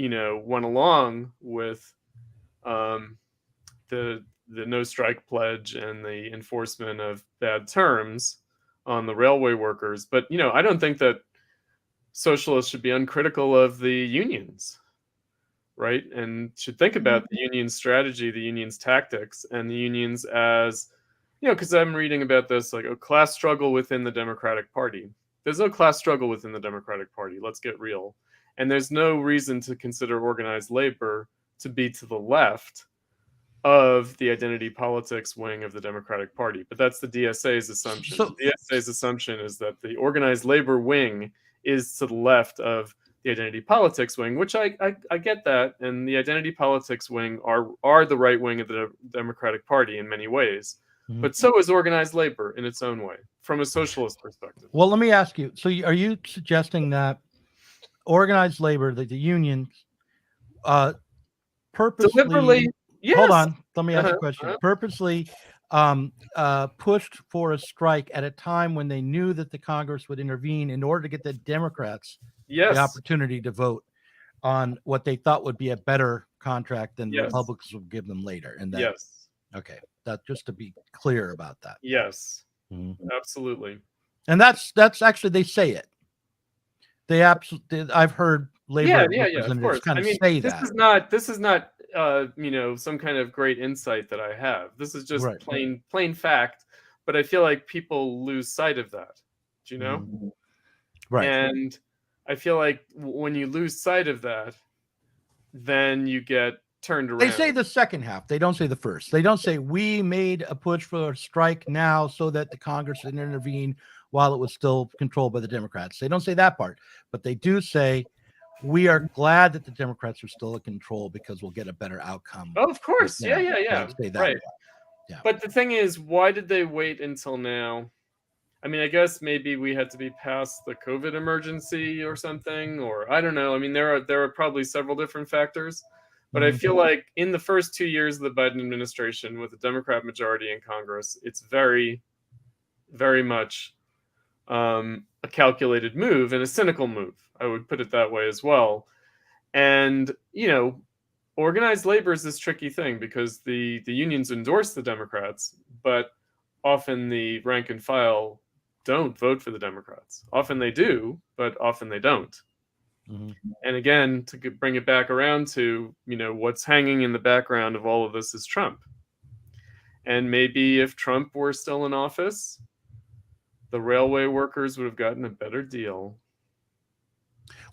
Speaker 4: went along with the no strike pledge and the enforcement of bad terms on the railway workers. But, I don't think that socialists should be uncritical of the unions, right? And should think about the union's strategy, the union's tactics, and the unions as, because I'm reading about this, like a class struggle within the Democratic Party. There's no class struggle within the Democratic Party. Let's get real. And there's no reason to consider organized labor to be to the left of the identity politics wing of the Democratic Party. But that's the DSA's assumption. The DSA's assumption is that the organized labor wing is to the left of the identity politics wing, which I get that. And the identity politics wing are the right wing of the Democratic Party in many ways. But so is organized labor in its own way, from a socialist perspective.
Speaker 2: Well, let me ask you. So, are you suggesting that organized labor, the unions, purposely
Speaker 4: Deliberately, yes.
Speaker 2: Hold on. Let me ask you a question. Purposely pushed for a strike at a time when they knew that the Congress would intervene in order to get the Democrats the opportunity to vote on what they thought would be a better contract than the Republicans would give them later. And that, okay, that just to be clear about that.
Speaker 4: Yes, absolutely.
Speaker 2: And that's actually, they say it. They absolutely. I've heard labor representatives kind of say
Speaker 4: this
Speaker 2: that.
Speaker 4: This is not some kind of great insight that I have. This is just plain fact. But I feel like people lose sight of that. Do you know?
Speaker 2: Right.
Speaker 4: And I feel like when you lose sight of that, then you get turned around.
Speaker 2: They say the second half. They don't say the first. They don't say we made a push for a strike now so that the Congress would intervene while it was still controlled by the Democrats. They don't say that part, but they do say we are glad that the Democrats are still in control because we'll get a better outcome.
Speaker 4: Oh, of course. Yeah.
Speaker 2: Right.
Speaker 4: Yeah. But the thing is, why did they wait until now? I mean, I guess maybe we had to be past the COVID emergency or something, or I don't know. I mean, there are probably several different factors, but I feel like in the first 2 years of the Biden administration with a Democrat majority in Congress, it's very, very much a calculated move and a cynical move. I would put it that way as well. And, organized labor is this tricky thing because the unions endorse the Democrats, but often the rank and file don't vote for the Democrats. Often they do, but often they don't. And again, to bring it back around to, what's hanging in the background of all of this is Trump. And maybe if Trump were still in office, the railway workers would have gotten a better deal.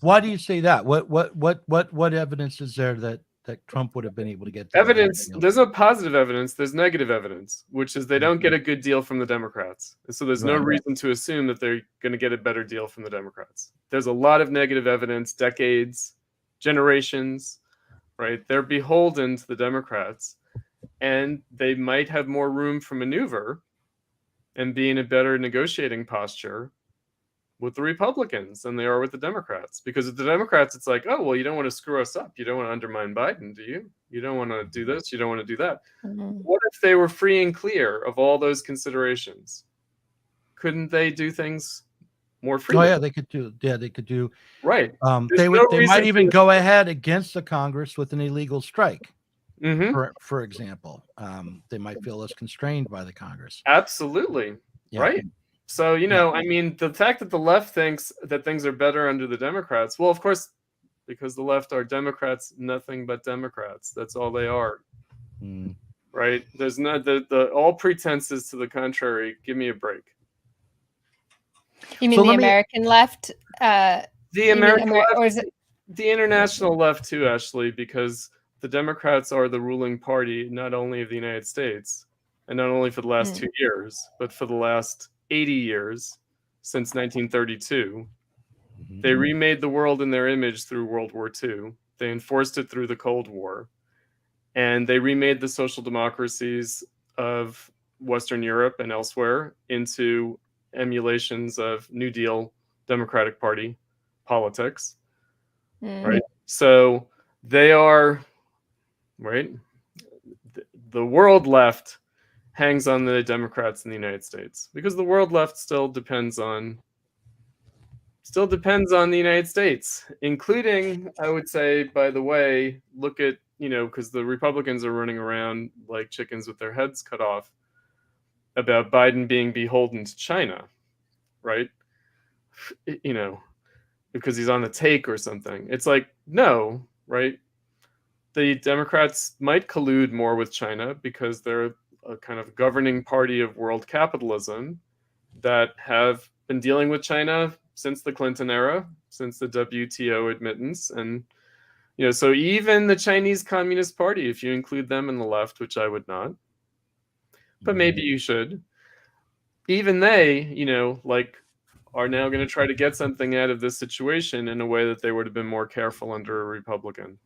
Speaker 2: Why do you say that? What evidence is there that Trump would have been able to get
Speaker 4: evidence? There's no positive evidence. There's negative evidence, which is they don't get a good deal from the Democrats. And so there's no reason to assume that they're going to get a better deal from the Democrats. There's a lot of negative evidence, decades, generations, right? They're beholden to the Democrats, and they might have more room for maneuver and be in a better negotiating posture with the Republicans than they are with the Democrats. Because with the Democrats, it's like, oh, well, you don't want to screw us up. You don't want to undermine Biden, do you? You don't want to do this. You don't want to do that. What if they were free and clear of all those considerations? Couldn't they do things more freely?
Speaker 2: Oh, yeah, they could do. Yeah, they could do.
Speaker 4: Right.
Speaker 2: They might even go ahead against the Congress with an illegal strike. For example, they might feel less constrained by the Congress.
Speaker 4: Absolutely. Yeah. Right. So, I mean, the fact that the left thinks that things are better under the Democrats, well, of course, because the left are Democrats, nothing but Democrats. That's all they are. Right. There's not the all pretenses to the contrary. Give me a break.
Speaker 3: You mean the American left?
Speaker 4: The American left, or is it the international left too, Ashley, because the Democrats are the ruling party, not only of the United States, and not only for the last 2 years, but for the last 80 years since 1932. They remade the world in their image through World War II. They enforced it through the Cold War. And they remade the social democracies of Western Europe and elsewhere into emulations of New Deal Democratic Party politics. Right? So they are, right? The world left hangs on the Democrats in the United States because the world left still depends on the United States, including, I would say, by the way, look at, because the Republicans are running around like chickens with their heads cut off about Biden being beholden to China, right? Because he's on the take or something. It's like, no, right? The Democrats might collude more with China because they're a kind of governing party of world capitalism that have been dealing with China since the Clinton era, since the WTO admittance. And, so even the Chinese Communist Party, if you include them in the left, which I would not, but maybe you should, even they, are now going to try to get something out of this situation in a way that they would have been more careful under a Republican.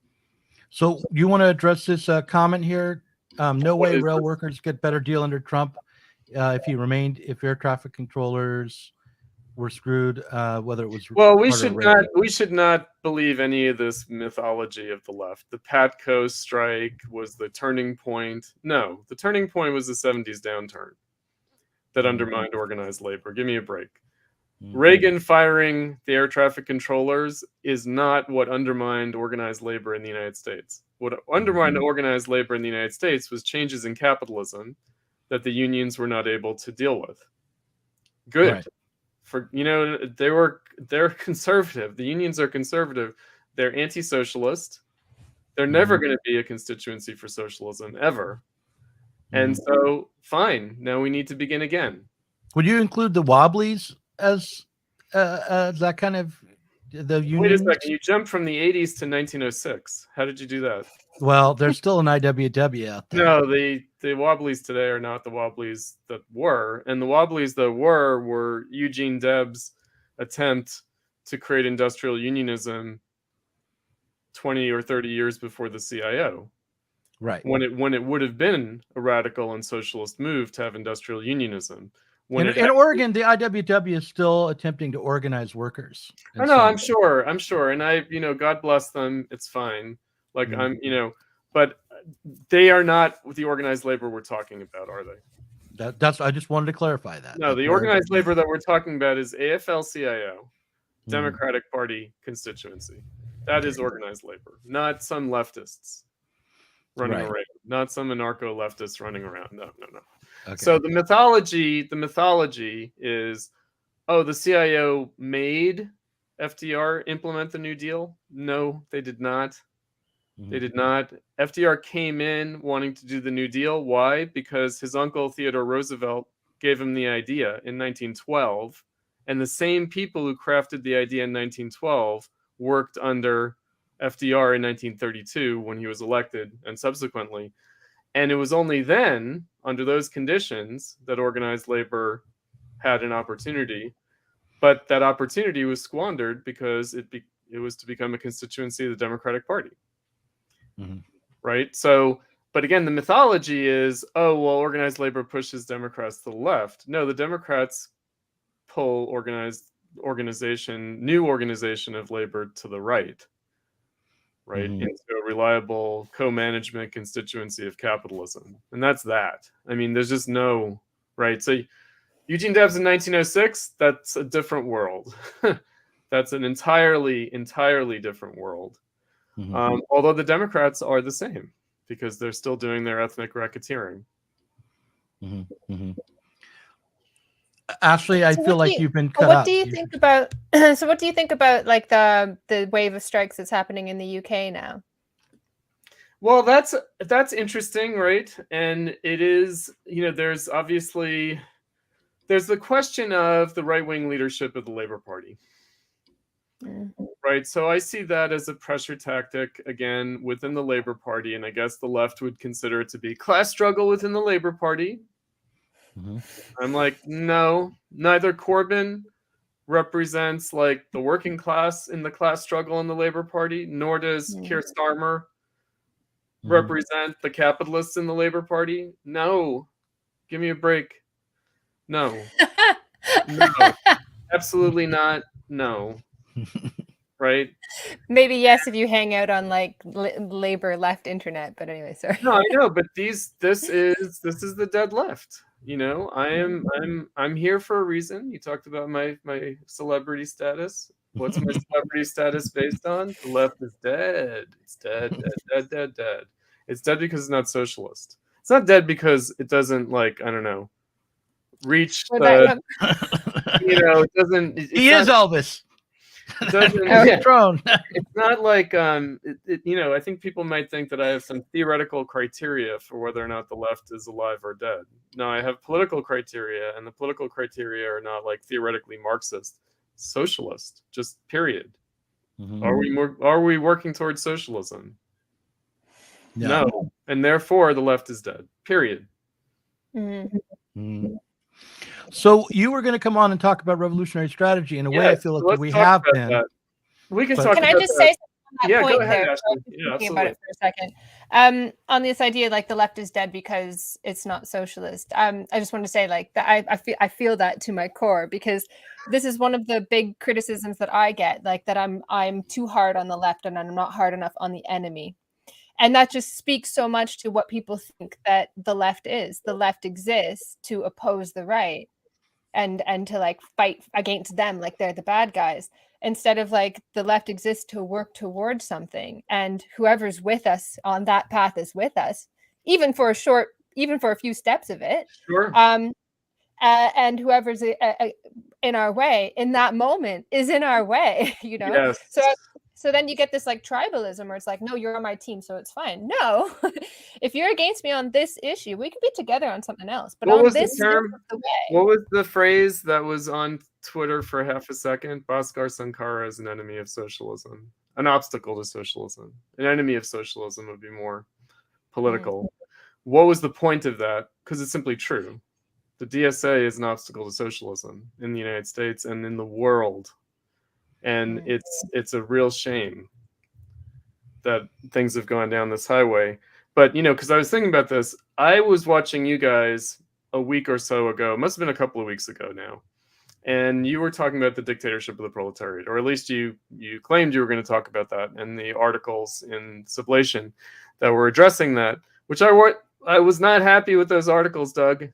Speaker 2: So you want to address this comment here? No way rail workers get better deal under Trump. if air traffic controllers were screwed, whether it was
Speaker 4: Well, we
Speaker 2: part of
Speaker 4: should
Speaker 2: the
Speaker 4: not
Speaker 2: radio.
Speaker 4: we should not believe any of this mythology of the left. The Patco strike was the turning point. No, the turning point was the 70s downturn that undermined organized labor. Give me a break. Reagan firing the air traffic controllers is not what undermined organized labor in the United States. What undermined organized labor in the United States was changes in capitalism that the unions were not able to deal with. Good.
Speaker 2: Right.
Speaker 4: For they're conservative. The unions are conservative. They're anti-socialist. They're never going to be a constituency for socialism ever. And so, fine. Now we need to begin again.
Speaker 2: Would you include the Wobblies as that kind of the union?
Speaker 4: Wait a second. You jumped from the 80s to 1906. How did you do that?
Speaker 2: Well, there's still an IWW out there.
Speaker 4: No, the Wobblies today are not the Wobblies that were. And the Wobblies that were Eugene Debs' attempt to create industrial unionism 20 or 30 years before the CIO.
Speaker 2: Right.
Speaker 4: When it would have been a radical and socialist move to have industrial unionism.
Speaker 2: In Oregon, the IWW is still attempting to organize workers.
Speaker 4: Oh, no, I'm sure. And God bless them. It's fine. Like but they are not the organized labor we're talking about, are they?
Speaker 2: That's I just wanted to clarify that.
Speaker 4: No, the organized labor that we're talking about is AFL-CIO, Democratic Party constituency. That is organized labor, not some leftists running around, not some anarcho-leftists running around. No. Okay. So the mythology is, the CIO made FDR implement the New Deal. No, they did not. They did not. FDR came in wanting to do the New Deal. Why? Because his uncle Theodore Roosevelt gave him the idea in 1912, and the same people who crafted the idea in 1912 worked under FDR in 1932 when he was elected and subsequently. And it was only then, under those conditions, that organized labor had an opportunity. But that opportunity was squandered because it was to become a constituency of the Democratic Party. Right? So, but again, the mythology is, organized labor pushes Democrats to the left. No, the Democrats pull new organization of labor to the right. Right, into a reliable co-management constituency of capitalism. And that's that. I mean, there's just no, right? So Eugene Debs in 1906, that's a different world. That's an entirely different world. Although the Democrats are the same because they're still doing their ethnic racketeering.
Speaker 2: Ashley, I feel like you've been cut
Speaker 3: what
Speaker 2: up.
Speaker 3: Do you think about? So, what do you think about like the wave of strikes that's happening in the UK now?
Speaker 4: Well, that's interesting, right? And it is, there's the question of the right-wing leadership of the Labour Party, right? So I see that as a pressure tactic again within the Labour Party, and I guess the left would consider it to be class struggle within the Labour Party. I'm like, no, neither Corbyn represents like the working class in the class struggle in the Labor Party, nor does Keir Starmer represent the capitalists in the Labor Party. No, give me a break. No, absolutely not. No, right?
Speaker 3: Maybe yes if you hang out on like Labor left internet, but anyway, sorry.
Speaker 4: No, I know, but this is the dead left. I'm here for a reason. You talked about my celebrity status. What's my celebrity status based on? The left is dead. It's dead. It's dead because it's not socialist. It's not dead because it doesn't reach the. It doesn't.
Speaker 2: He is Elvis.
Speaker 4: Cutrone. It's not like I think people might think that I have some theoretical criteria for whether or not the left is alive or dead. No, I have political criteria, and the political criteria are not like theoretically Marxist, socialist, just period. Are we working towards socialism? No, and therefore the left is dead. Period.
Speaker 2: So you were going to come on and talk about revolutionary strategy. In a way, I feel like we have been.
Speaker 4: That. We can talk.
Speaker 3: Can I just say something
Speaker 4: Yeah, go
Speaker 3: point
Speaker 4: ahead,
Speaker 3: there.
Speaker 4: Ashley.
Speaker 3: So
Speaker 4: Yeah,
Speaker 3: thinking about
Speaker 4: absolutely.
Speaker 3: it for a second. On this idea, like the left is dead because it's not socialist. I just want to say, like that, I feel that to my core, because this is one of the big criticisms that I get, like that I'm too hard on the left and I'm not hard enough on the enemy. And that just speaks so much to what people think that the left is. The left exists to oppose the right and to like fight against them like they're the bad guys, instead of like the left exists to work towards something, and whoever's with us on that path is with us, even for a few steps of it.
Speaker 4: Sure.
Speaker 3: And whoever's in our way in that moment is in our way, you know.
Speaker 4: Yes.
Speaker 3: So then you get this like tribalism where it's like, no, you're on my team, so it's fine. No, if you're against me on this issue, we could be together on something else. But
Speaker 4: What
Speaker 3: on
Speaker 4: was the
Speaker 3: this
Speaker 4: term?
Speaker 3: is the way.
Speaker 4: What was the phrase that was on Twitter for half a second? Bhaskar Sankara is an enemy of socialism, an obstacle to socialism. An enemy of socialism would be more political. What was the point of that? Because it's simply true. The DSA is an obstacle to socialism in the United States and in the world. And it's a real shame that things have gone down this highway. But, you know, because I was thinking about this, I was watching you guys a week or so ago, it must have been a couple of weeks ago now, and you were talking about the dictatorship of the proletariat, or at least you claimed you were going to talk about that, and the articles in Sublation that were addressing that, which I was not happy with those articles, Doug.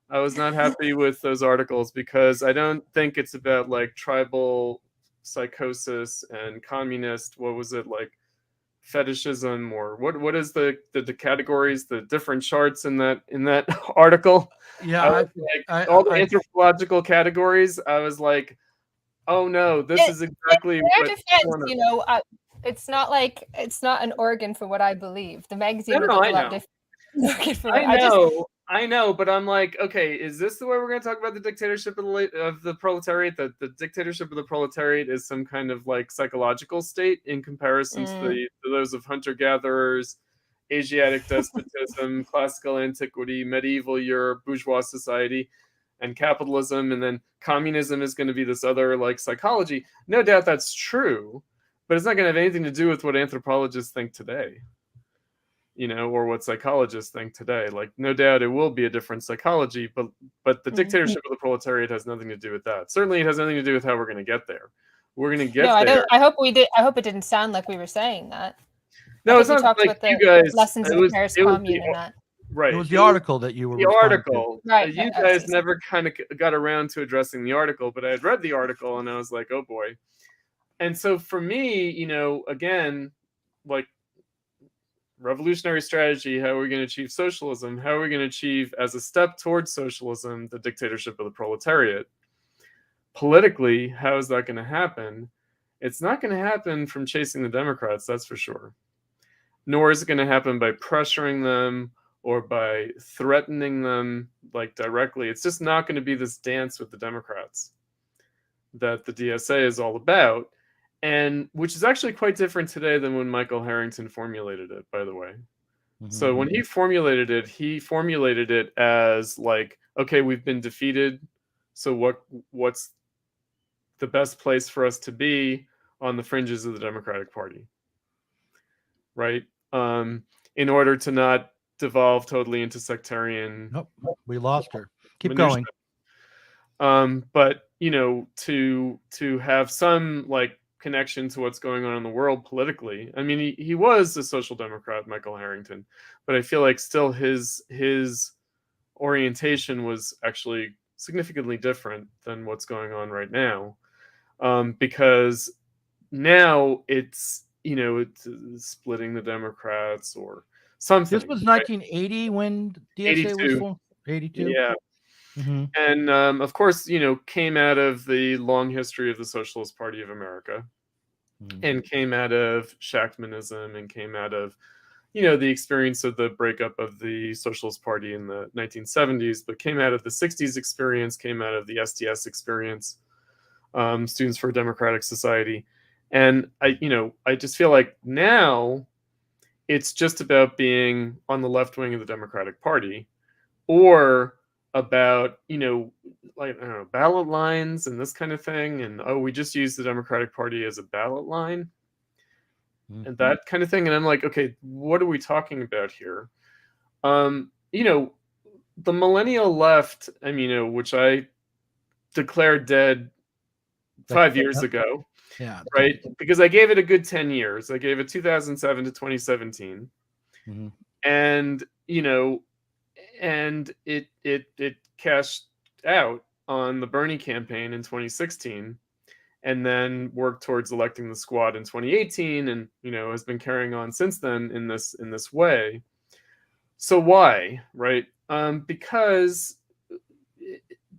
Speaker 4: I was not happy with those articles because I don't think it's about like tribal psychosis and communist, what was it, like fetishism, or what is the categories, the different charts in that article?
Speaker 2: Yeah,
Speaker 4: all the anthropological categories. I was like, oh no, this is exactly
Speaker 3: in their defense, you know, it's not an organ for what I believe. The magazine will get a lot different.
Speaker 4: I know, but I'm like, okay, is this the way we're going to talk about the dictatorship of the proletariat? That the dictatorship of the proletariat is some kind of like psychological state in comparison to those of hunter-gatherers, Asiatic despotism, classical antiquity, medieval Europe, bourgeois society, and capitalism, and then communism is going to be this other like psychology. No doubt that's true, but it's not going to have anything to do with what anthropologists think today. You know, or what psychologists think today. Like, no doubt it will be a different psychology, but the dictatorship of the proletariat has nothing to do with that. Certainly, it has nothing to do with how we're going to get there. We're going to get there.
Speaker 3: I hope we did. I hope it didn't sound like we were saying that.
Speaker 4: No, it's not
Speaker 3: talked
Speaker 4: like
Speaker 3: about
Speaker 4: you guys.
Speaker 3: Lessons of the Paris Commune and that.
Speaker 4: Right.
Speaker 2: It was the article that you were.
Speaker 4: The article.
Speaker 3: Right.
Speaker 4: You guys never kind of got around to addressing the article, but I had read the article and I was like, oh boy. And so for me, you know, again, like, revolutionary strategy, how are we going to achieve socialism? How are we going to achieve, as a step towards socialism, the dictatorship of the proletariat? Politically, how is that going to happen? It's not going to happen from chasing the Democrats, that's for sure. Nor is it going to happen by pressuring them or by threatening them like directly. It's just not going to be this dance with the Democrats that the DSA is all about. And which is actually quite different today than when Michael Harrington formulated it, by the way. Mm-hmm. So when he formulated it as like, okay, we've been defeated. So what's the best place for us to be on the fringes of the Democratic Party? Right? In order to not devolve totally into sectarian.
Speaker 2: Nope, we lost her. Keep going.
Speaker 4: But you know, to have some like connection to what's going on in the world politically. I mean, he was a social democrat, Michael Harrington, but I feel like still his orientation was actually significantly different than what's going on right now, because now it's, you know, it's splitting the Democrats or something.
Speaker 2: This was 1980 when DSA was formed. 82.
Speaker 4: Yeah. Mm-hmm. And of course, you know, came out of the long history of the Socialist Party of America, and came out of Shachtmanism, and came out of, you know, the experience of the breakup of the Socialist Party in the 1970s, but came out of the 60s experience, came out of the SDS experience, Students for a Democratic Society. And I just feel like now it's just about being on the left wing of the Democratic Party, or about, you know, like, I don't know, ballot lines and this kind of thing. And, oh, we just use the Democratic Party as a ballot line. and that kind of thing. And I'm like, okay, what are we talking about here? You know, the millennial left, I mean, you know, which I declared dead 5 years ago,
Speaker 2: Yeah.
Speaker 4: right? Because I gave it a good 10 years. I gave it 2007 to 2017. And, you know, and it cashed out on the Bernie campaign in 2016, and then worked towards electing the squad in 2018, and, you know, has been carrying on since then in this way. So why, right? Because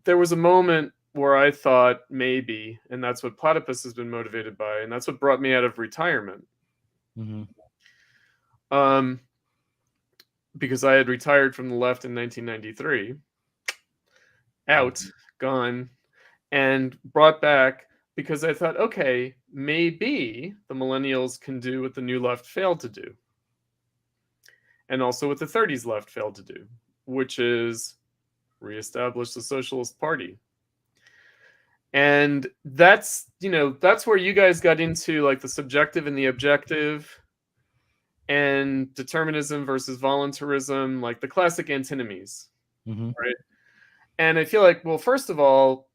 Speaker 4: there was a moment where I thought maybe, and that's what Platypus has been motivated by, and that's what brought me out of retirement. Because I had retired from the left in 1993, gone, and brought back because I thought, okay, maybe the millennials can do what the new left failed to do. And also what the 30s left failed to do, which is reestablish the Socialist Party. And that's, you know, that's where you guys got into like the subjective and the objective, and determinism versus voluntarism, like the classic antinomies, right? And I feel like, well, first of all,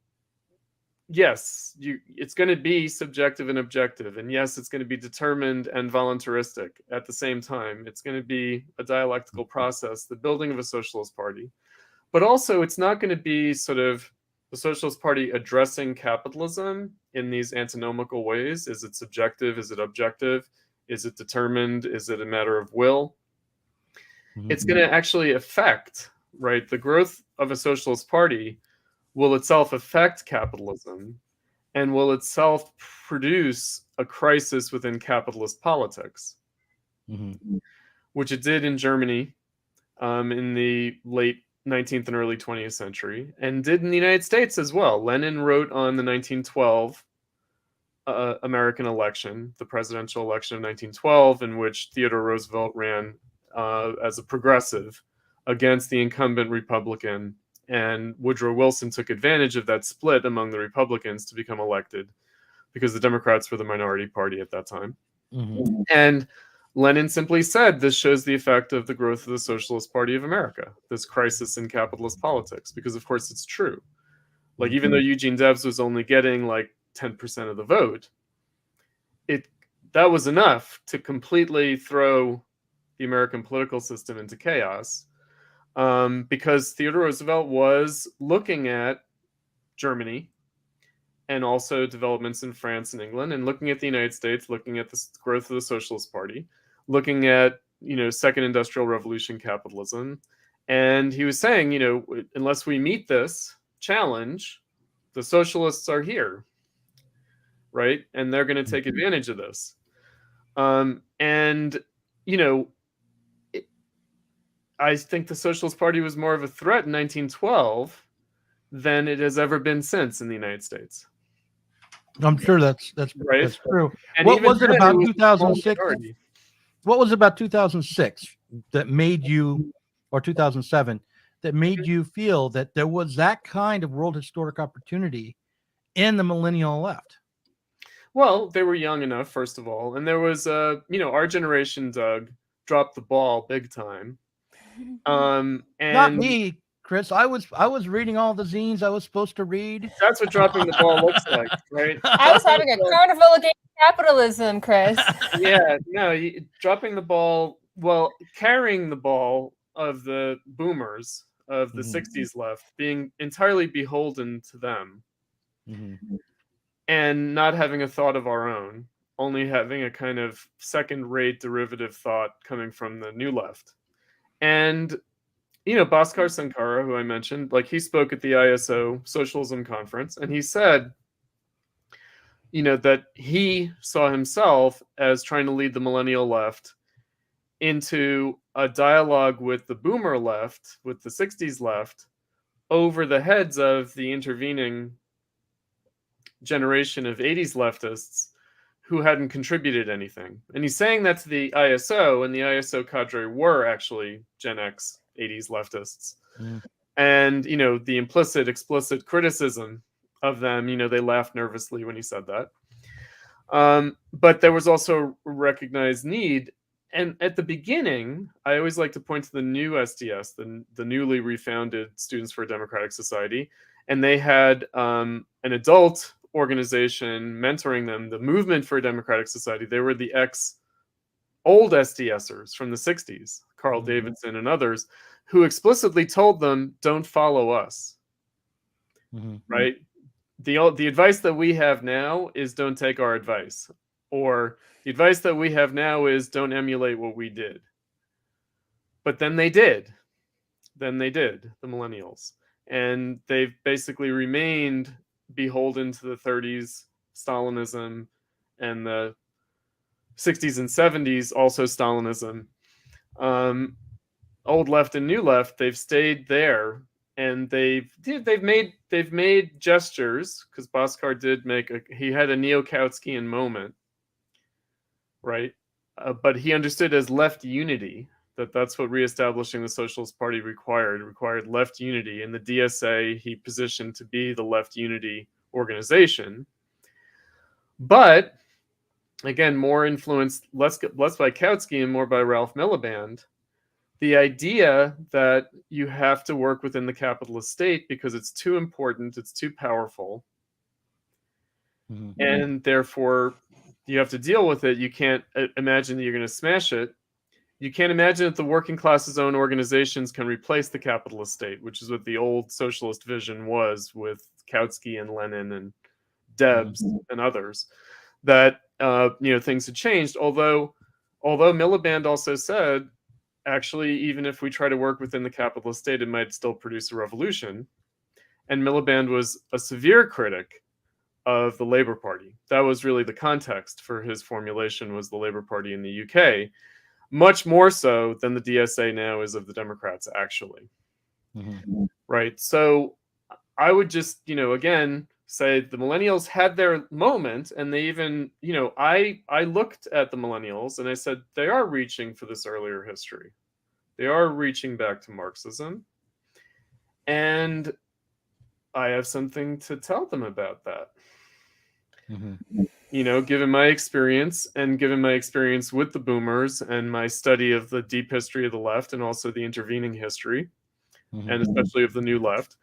Speaker 4: yes, it's going to be subjective and objective, and yes, it's going to be determined and voluntaristic at the same time. It's going to be a dialectical process, the building of a socialist party, but also it's not going to be sort of the Socialist Party addressing capitalism in these antinomical ways. Is it subjective? Is it objective? Is it determined? Is it a matter of will? It's going to actually affect, right? The growth of a socialist party will itself affect capitalism, and will itself produce a crisis within capitalist politics, which it did in Germany in the late 19th and early 20th century, and did in the United States as well. Lenin wrote on the 1912 American election, the presidential election of 1912, in which Theodore Roosevelt ran as a progressive against the incumbent Republican, and Woodrow Wilson took advantage of that split among the Republicans to become elected, because the Democrats were the minority party at that time. And Lenin simply said, this shows the effect of the growth of the Socialist Party of America, this crisis in capitalist politics, because of course it's true. Like, even though Eugene Debs was only getting like 10% of the vote, that was enough to completely throw the American political system into chaos, because Theodore Roosevelt was looking at Germany and also developments in France and England, and looking at the United States, looking at the growth of the Socialist Party, looking at, you know, second industrial revolution capitalism. And he was saying, you know, unless we meet this challenge, the socialists are here, right? And they're going to take advantage of this. And, you know, I think the Socialist Party was more of a threat in 1912 than it has ever been since in the United States.
Speaker 2: I'm sure that's
Speaker 4: right.
Speaker 2: That's true.
Speaker 4: And
Speaker 2: What was it about 2006?
Speaker 4: minority.
Speaker 2: What was it about 2006 that made you, or 2007, that made you feel that there was that kind of world historic opportunity in the millennial left?
Speaker 4: Well, they were young enough, first of all, and there was, you know, our generation, Doug, dropped the ball big time. And
Speaker 2: Not me, Chris. I was reading all the zines I was supposed to read.
Speaker 4: That's what dropping the ball looks like, right?
Speaker 3: I was having a carnival against capitalism, Chris.
Speaker 4: Yeah, no, dropping the ball, well, carrying the ball of the boomers of the 60s left, being entirely beholden to them, and not having a thought of our own, only having a kind of second-rate derivative thought coming from the new left. And, you know, Bhaskar Sankara, who I mentioned, like, he spoke at the ISO Socialism Conference, and he said, you know, that he saw himself as trying to lead the millennial left into a dialogue with the boomer left, with the 60s left, over the heads of the intervening generation of 80s leftists who hadn't contributed anything. And he's saying that to the ISO, and the ISO cadre were actually Gen X 80s leftists. And, you know, the implicit, explicit criticism of them, you know, they laughed nervously when he said that. But there was also a recognized need. And at the beginning, I always like to point to the new SDS, the newly refounded Students for a Democratic Society. And they had an adult organization mentoring them, the Movement for a Democratic Society. They were the old SDSers from the 60s, Carl Davidson and others, who explicitly told them, don't follow us. Right? The advice that we have now is don't take our advice. Or the advice that we have now is don't emulate what we did. But then they did. The millennials. And they've basically remained beholden to the 30s Stalinism and the 60s and 70s also Stalinism. Old left and new left, they've stayed there, and they've made gestures, because Bhaskar did he had a neo-Kautskian moment, right? But he understood as left unity, that's what reestablishing the Socialist Party required. It required left unity, and the DSA he positioned to be the left unity organization. But again, more influenced, less by Kautsky and more by Ralph Miliband. The idea that you have to work within the capitalist state because it's too important, it's too powerful, and therefore you have to deal with it. You can't imagine that you're going to smash it. You can't imagine that the working class's own organizations can replace the capitalist state, which is what the old socialist vision was with Kautsky and Lenin and Debs and others. That things had changed. Although Miliband also said, actually, even if we try to work within the capitalist state, it might still produce a revolution. And Miliband was a severe critic of the Labour Party. That was really the context for his formulation, was the Labour Party in the UK, much more so than the DSA now is of the Democrats, actually. Right? So I would just, again, say the millennials had their moment, and they even, I looked at the millennials and I said, they are reaching for this earlier history. They are reaching back to Marxism. And I have something to tell them about that. Given my experience with the boomers and my study of the deep history of the left and also the intervening history, and especially of the new left.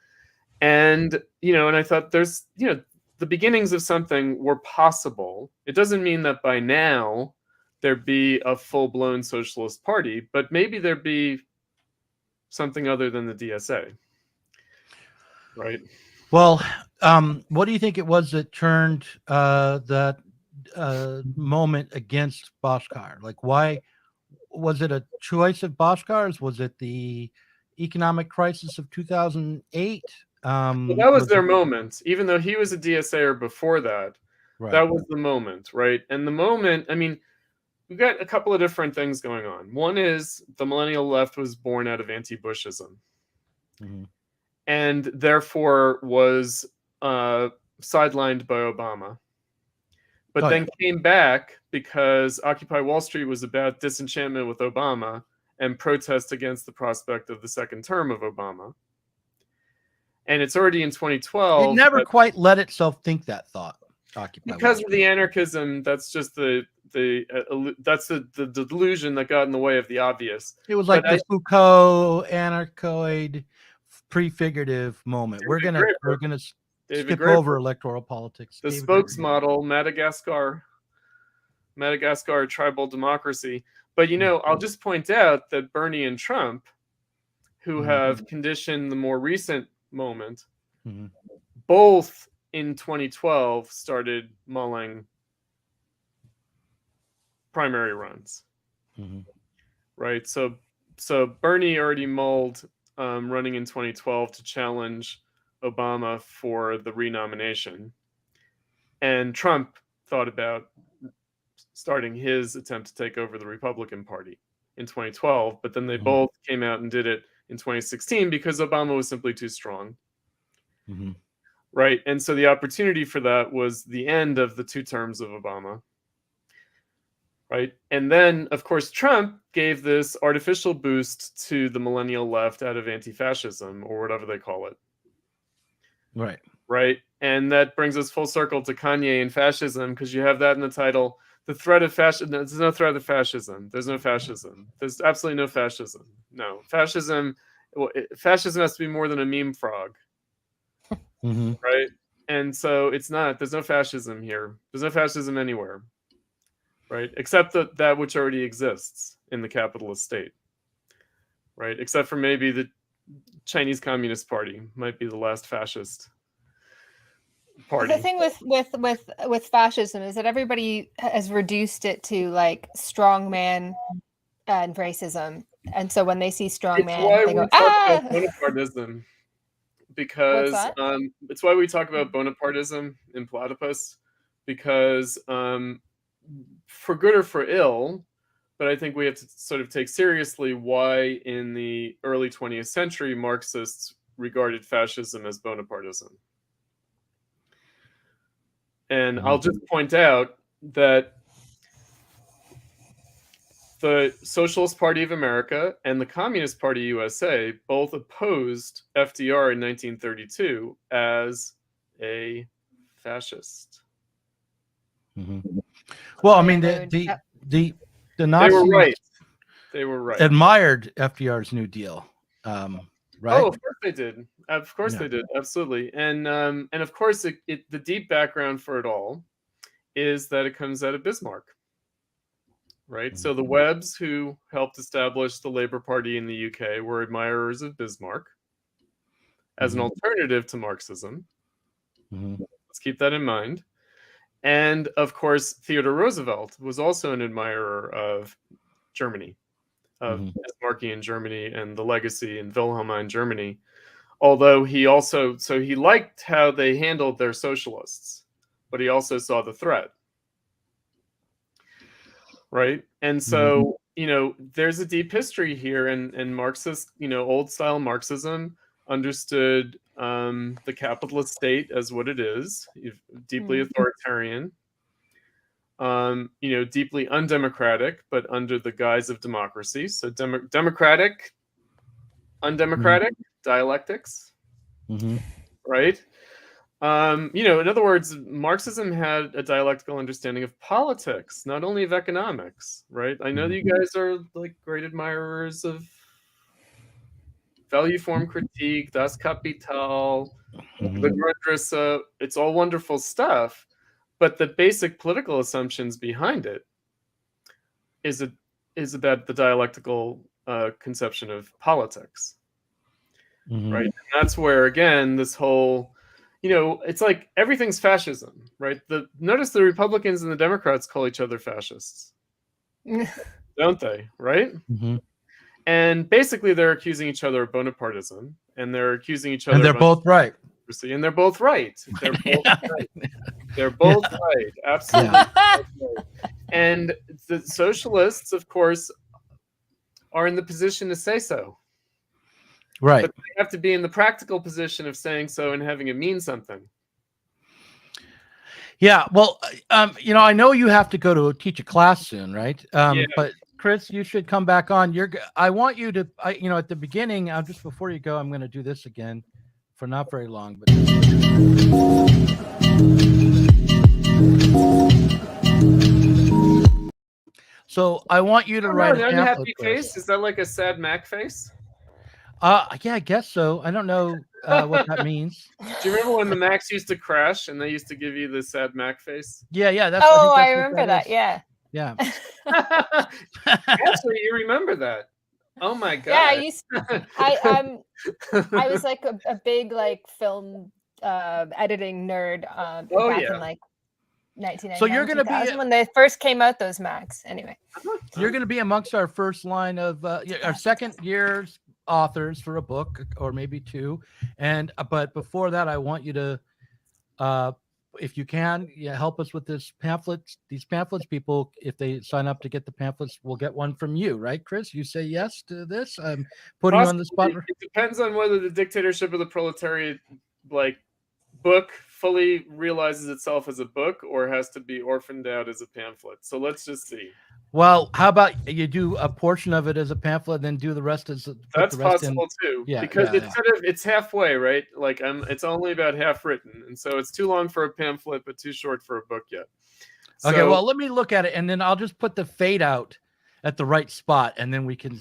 Speaker 4: And, and I thought there's, the beginnings of something were possible. It doesn't mean that by now there'd be a full-blown socialist party, but maybe there'd be something other than the DSA. Right?
Speaker 2: Well, what do you think it was that turned that moment against Bhaskar? Like, why was it a choice of Bhaskar's? Was it the economic crisis of 2008?
Speaker 4: Well, that was their moment. Even though he was a DSAer before that, that was the moment, right? And the moment, I mean, we've got a couple of different things going on. One is the millennial left was born out of anti-Bushism. And therefore was sidelined by Obama. But then came back because Occupy Wall Street was about disenchantment with Obama and protest against the prospect of the second term of Obama. And it's already in 2012.
Speaker 2: It never quite let itself think that thought.
Speaker 4: Occupy because of the anarchism, that's just the delusion that got in the way of the obvious.
Speaker 2: It was like the Foucault anarchoid prefigurative moment. We're gonna skip over electoral politics.
Speaker 4: The spokes model, Madagascar tribal democracy. But I'll just point out that Bernie and Trump, who have conditioned the more recent moment, both in 2012 started mulling primary runs. Right? So Bernie already mulled running in 2012 to challenge Obama for the renomination. And Trump thought about starting his attempt to take over the Republican Party in 2012, but then they both came out and did it in 2016 because Obama was simply too strong. Right? And so the opportunity for that was the end of the 2 terms of Obama. Right? And then, of course, Trump gave this artificial boost to the millennial left out of anti-fascism, or whatever they call it.
Speaker 2: Right.
Speaker 4: Right? And that brings us full circle to Kanye and fascism, because you have that in the title. The threat of fascism. There's no threat of fascism. There's no fascism. There's absolutely no fascism. No. Fascism has to be more than a meme frog. Right? And so it's not. There's no fascism here. There's no fascism anywhere. Right? Except that which already exists in the capitalist state. Right? Except for maybe the Chinese Communist Party might be the last fascist party.
Speaker 3: The thing with fascism is that everybody has reduced it to like strongman and racism, and so when they see strongman, they go ah.
Speaker 4: Bonapartism, because it's why we talk about Bonapartism in Platypus, because for good or for ill, but I think we have to sort of take seriously why in the early 20th century Marxists regarded fascism as Bonapartism. And I'll just point out that the Socialist Party of America and the Communist Party USA both opposed FDR in 1932 as a fascist.
Speaker 2: Well, I mean, the Nazis
Speaker 4: They were right.
Speaker 2: Admired FDR's New Deal, right?
Speaker 4: Oh, of course they did. Of course they did. Absolutely. And of course, the deep background for it all is that it comes out of Bismarck, right? So the Webbs, who helped establish the Labour Party in the UK, were admirers of Bismarck as an alternative to Marxism. Let's keep that in mind. And of course, Theodore Roosevelt was also an admirer of Germany, of Bismarckian Germany and the legacy in Wilhelmine Germany. Although he liked how they handled their socialists, but he also saw the threat. Right? And so, there's a deep history here, and Marxist, old style Marxism understood the capitalist state as what it is, deeply authoritarian, deeply undemocratic, but under the guise of democracy. So democratic, undemocratic dialectics, right? In other words, Marxism had a dialectical understanding of politics, not only of economics, right? I know that you guys are like great admirers of value form critique, Das Kapital, the Grundrisse. It's all wonderful stuff, but the basic political assumptions behind it is about the dialectical conception of politics, right? And that's where, again, this whole, it's like everything's fascism, right? Notice the Republicans and the Democrats call each other fascists, don't they? Right? And basically, they're accusing each other of Bonapartism, and they're accusing each other.
Speaker 2: And they're both right.
Speaker 4: And they're both right. They're both right. They're both right. Absolutely. Right. And the socialists, of course, are in the position to say so.
Speaker 2: Right.
Speaker 4: But they have to be in the practical position of saying so and having it mean something.
Speaker 2: Yeah. Well, I know you have to go to teach a class soon, right? But Chris, you should come back on. I want you to, at the beginning, just before you go, I'm going to do this again for not very long. But so I want you to write
Speaker 4: an unhappy face. Is that like a sad Mac face?
Speaker 2: Yeah, I guess so. I don't know what that means.
Speaker 4: Do you remember when the Macs used to crash and they used to give you the sad Mac face?
Speaker 2: Yeah.
Speaker 3: I remember that. Yeah.
Speaker 2: Yeah.
Speaker 4: Actually, you remember that? Oh my god.
Speaker 3: Yeah, I was like a big like film editing nerd back in like 1999.
Speaker 2: So you're going to be
Speaker 3: when they first came out, those Macs. Anyway,
Speaker 2: you're going to be amongst our first line of our second year's authors for a book or maybe two, but before that, I want you to. If you can, help us with this pamphlets. These pamphlets, people, if they sign up to get the pamphlets, will get one from you, right, Chris? You say yes to this? I'm putting you on the spot.
Speaker 4: It depends on whether the Dictatorship of the Proletariat, book fully realizes itself as a book or has to be orphaned out as a pamphlet. So let's just see.
Speaker 2: Well, how about you do a portion of it as a pamphlet, then do the rest as
Speaker 4: that's possible too.
Speaker 2: Yeah,
Speaker 4: because it's halfway, right? Like it's only about half written, and so it's too long for a pamphlet, but too short for a book yet.
Speaker 2: Okay, well, let me look at it, and then I'll just put the fade out at the right spot, and then we can,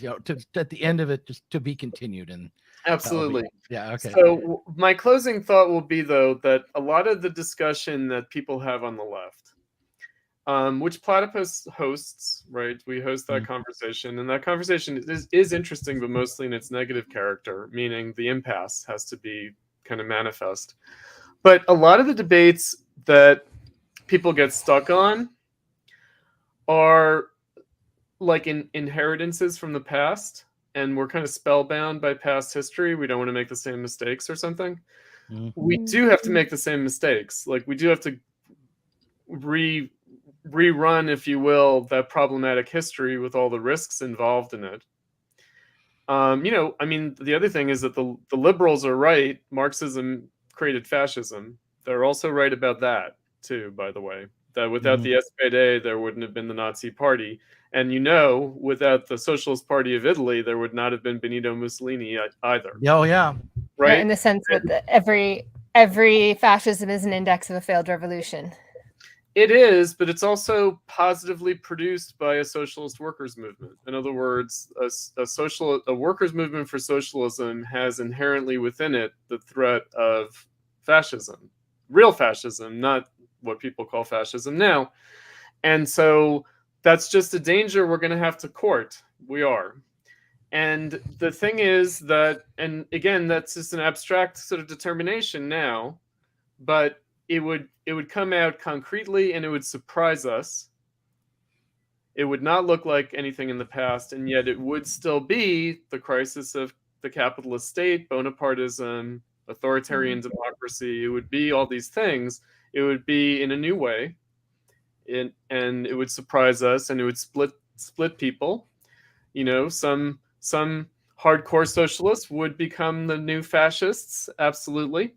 Speaker 2: at the end of it, just to be continued. And
Speaker 4: absolutely,
Speaker 2: yeah, okay.
Speaker 4: So my closing thought will be, though, that a lot of the discussion that people have on the left, which Platypus hosts, right? We host that conversation, and that conversation is interesting, but mostly in its negative character, meaning the impasse has to be kind of manifest. But a lot of the debates that people get stuck on are like inheritances from the past, and we're kind of spellbound by past history. We don't want to make the same mistakes or something. We do have to make the same mistakes. Like we do have to rerun, if you will, that problematic history with all the risks involved in it. I mean, the other thing is that the liberals are right. Marxism created fascism. They're also right about that too, by the way, that without the SPD, there wouldn't have been the Nazi Party. And without the Socialist Party of Italy, there would not have been Benito Mussolini either.
Speaker 2: Oh, yeah.
Speaker 3: Right? In the sense that every fascism is an index of a failed revolution.
Speaker 4: It is, but it's also positively produced by a socialist workers' movement. In other words, a workers' movement for socialism has inherently within it the threat of fascism, real fascism, not what people call fascism now. And so that's just a danger we're going to have to court. We are. And the thing is that, and again, that's just an abstract sort of determination now, but it would come out concretely and it would surprise us. It would not look like anything in the past, and yet it would still be the crisis of the capitalist state, Bonapartism, authoritarian democracy. It would be all these things. It would be in a new way, and it would surprise us, and it would split people. Some hardcore socialists would become the new fascists, absolutely.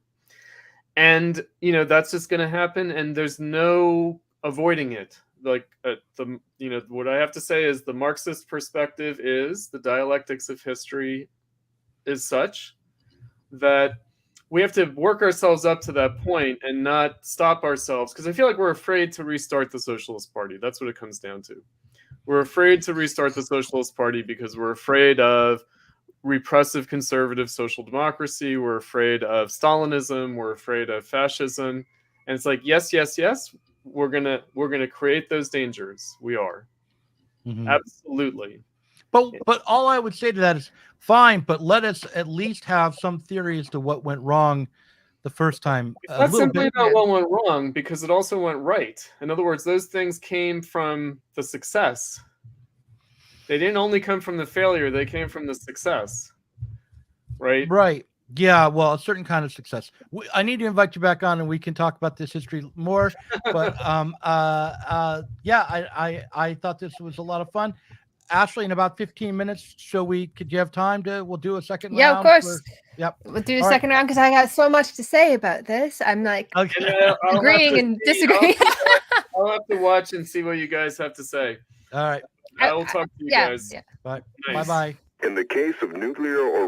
Speaker 4: And that's just going to happen, and there's no avoiding it. Like what I have to say is the Marxist perspective is the dialectics of history is such that we have to work ourselves up to that point and not stop ourselves, because I feel like we're afraid to restart the Socialist Party. That's what it comes down to. We're afraid to restart the Socialist Party because we're afraid of repressive conservative social democracy. We're afraid of Stalinism. We're afraid of fascism. And it's like, yes, we're gonna create those dangers. We are. Absolutely.
Speaker 2: But all I would say to that is fine, but let us at least have some theory as to what went wrong the first time.
Speaker 4: It's not simply about what went wrong, because it also went right. In other words, those things came from the success. They didn't only come from the failure, they came from the success. Right?
Speaker 2: Right. Yeah, well, a certain kind of success. I need to invite you back on and we can talk about this history more. But yeah, I thought this was a lot of fun. Ashley, in about 15 minutes, could you have time we'll do a second round?
Speaker 3: Yeah, of course.
Speaker 2: Yep.
Speaker 3: We'll do a second round because I got so much to say about this. I'm like agreeing and disagreeing.
Speaker 4: I'll have to watch and see what you guys have to say.
Speaker 2: All right.
Speaker 4: I will talk to you guys.
Speaker 2: Yeah. Bye. Bye-bye.
Speaker 1: In the case of nuclear or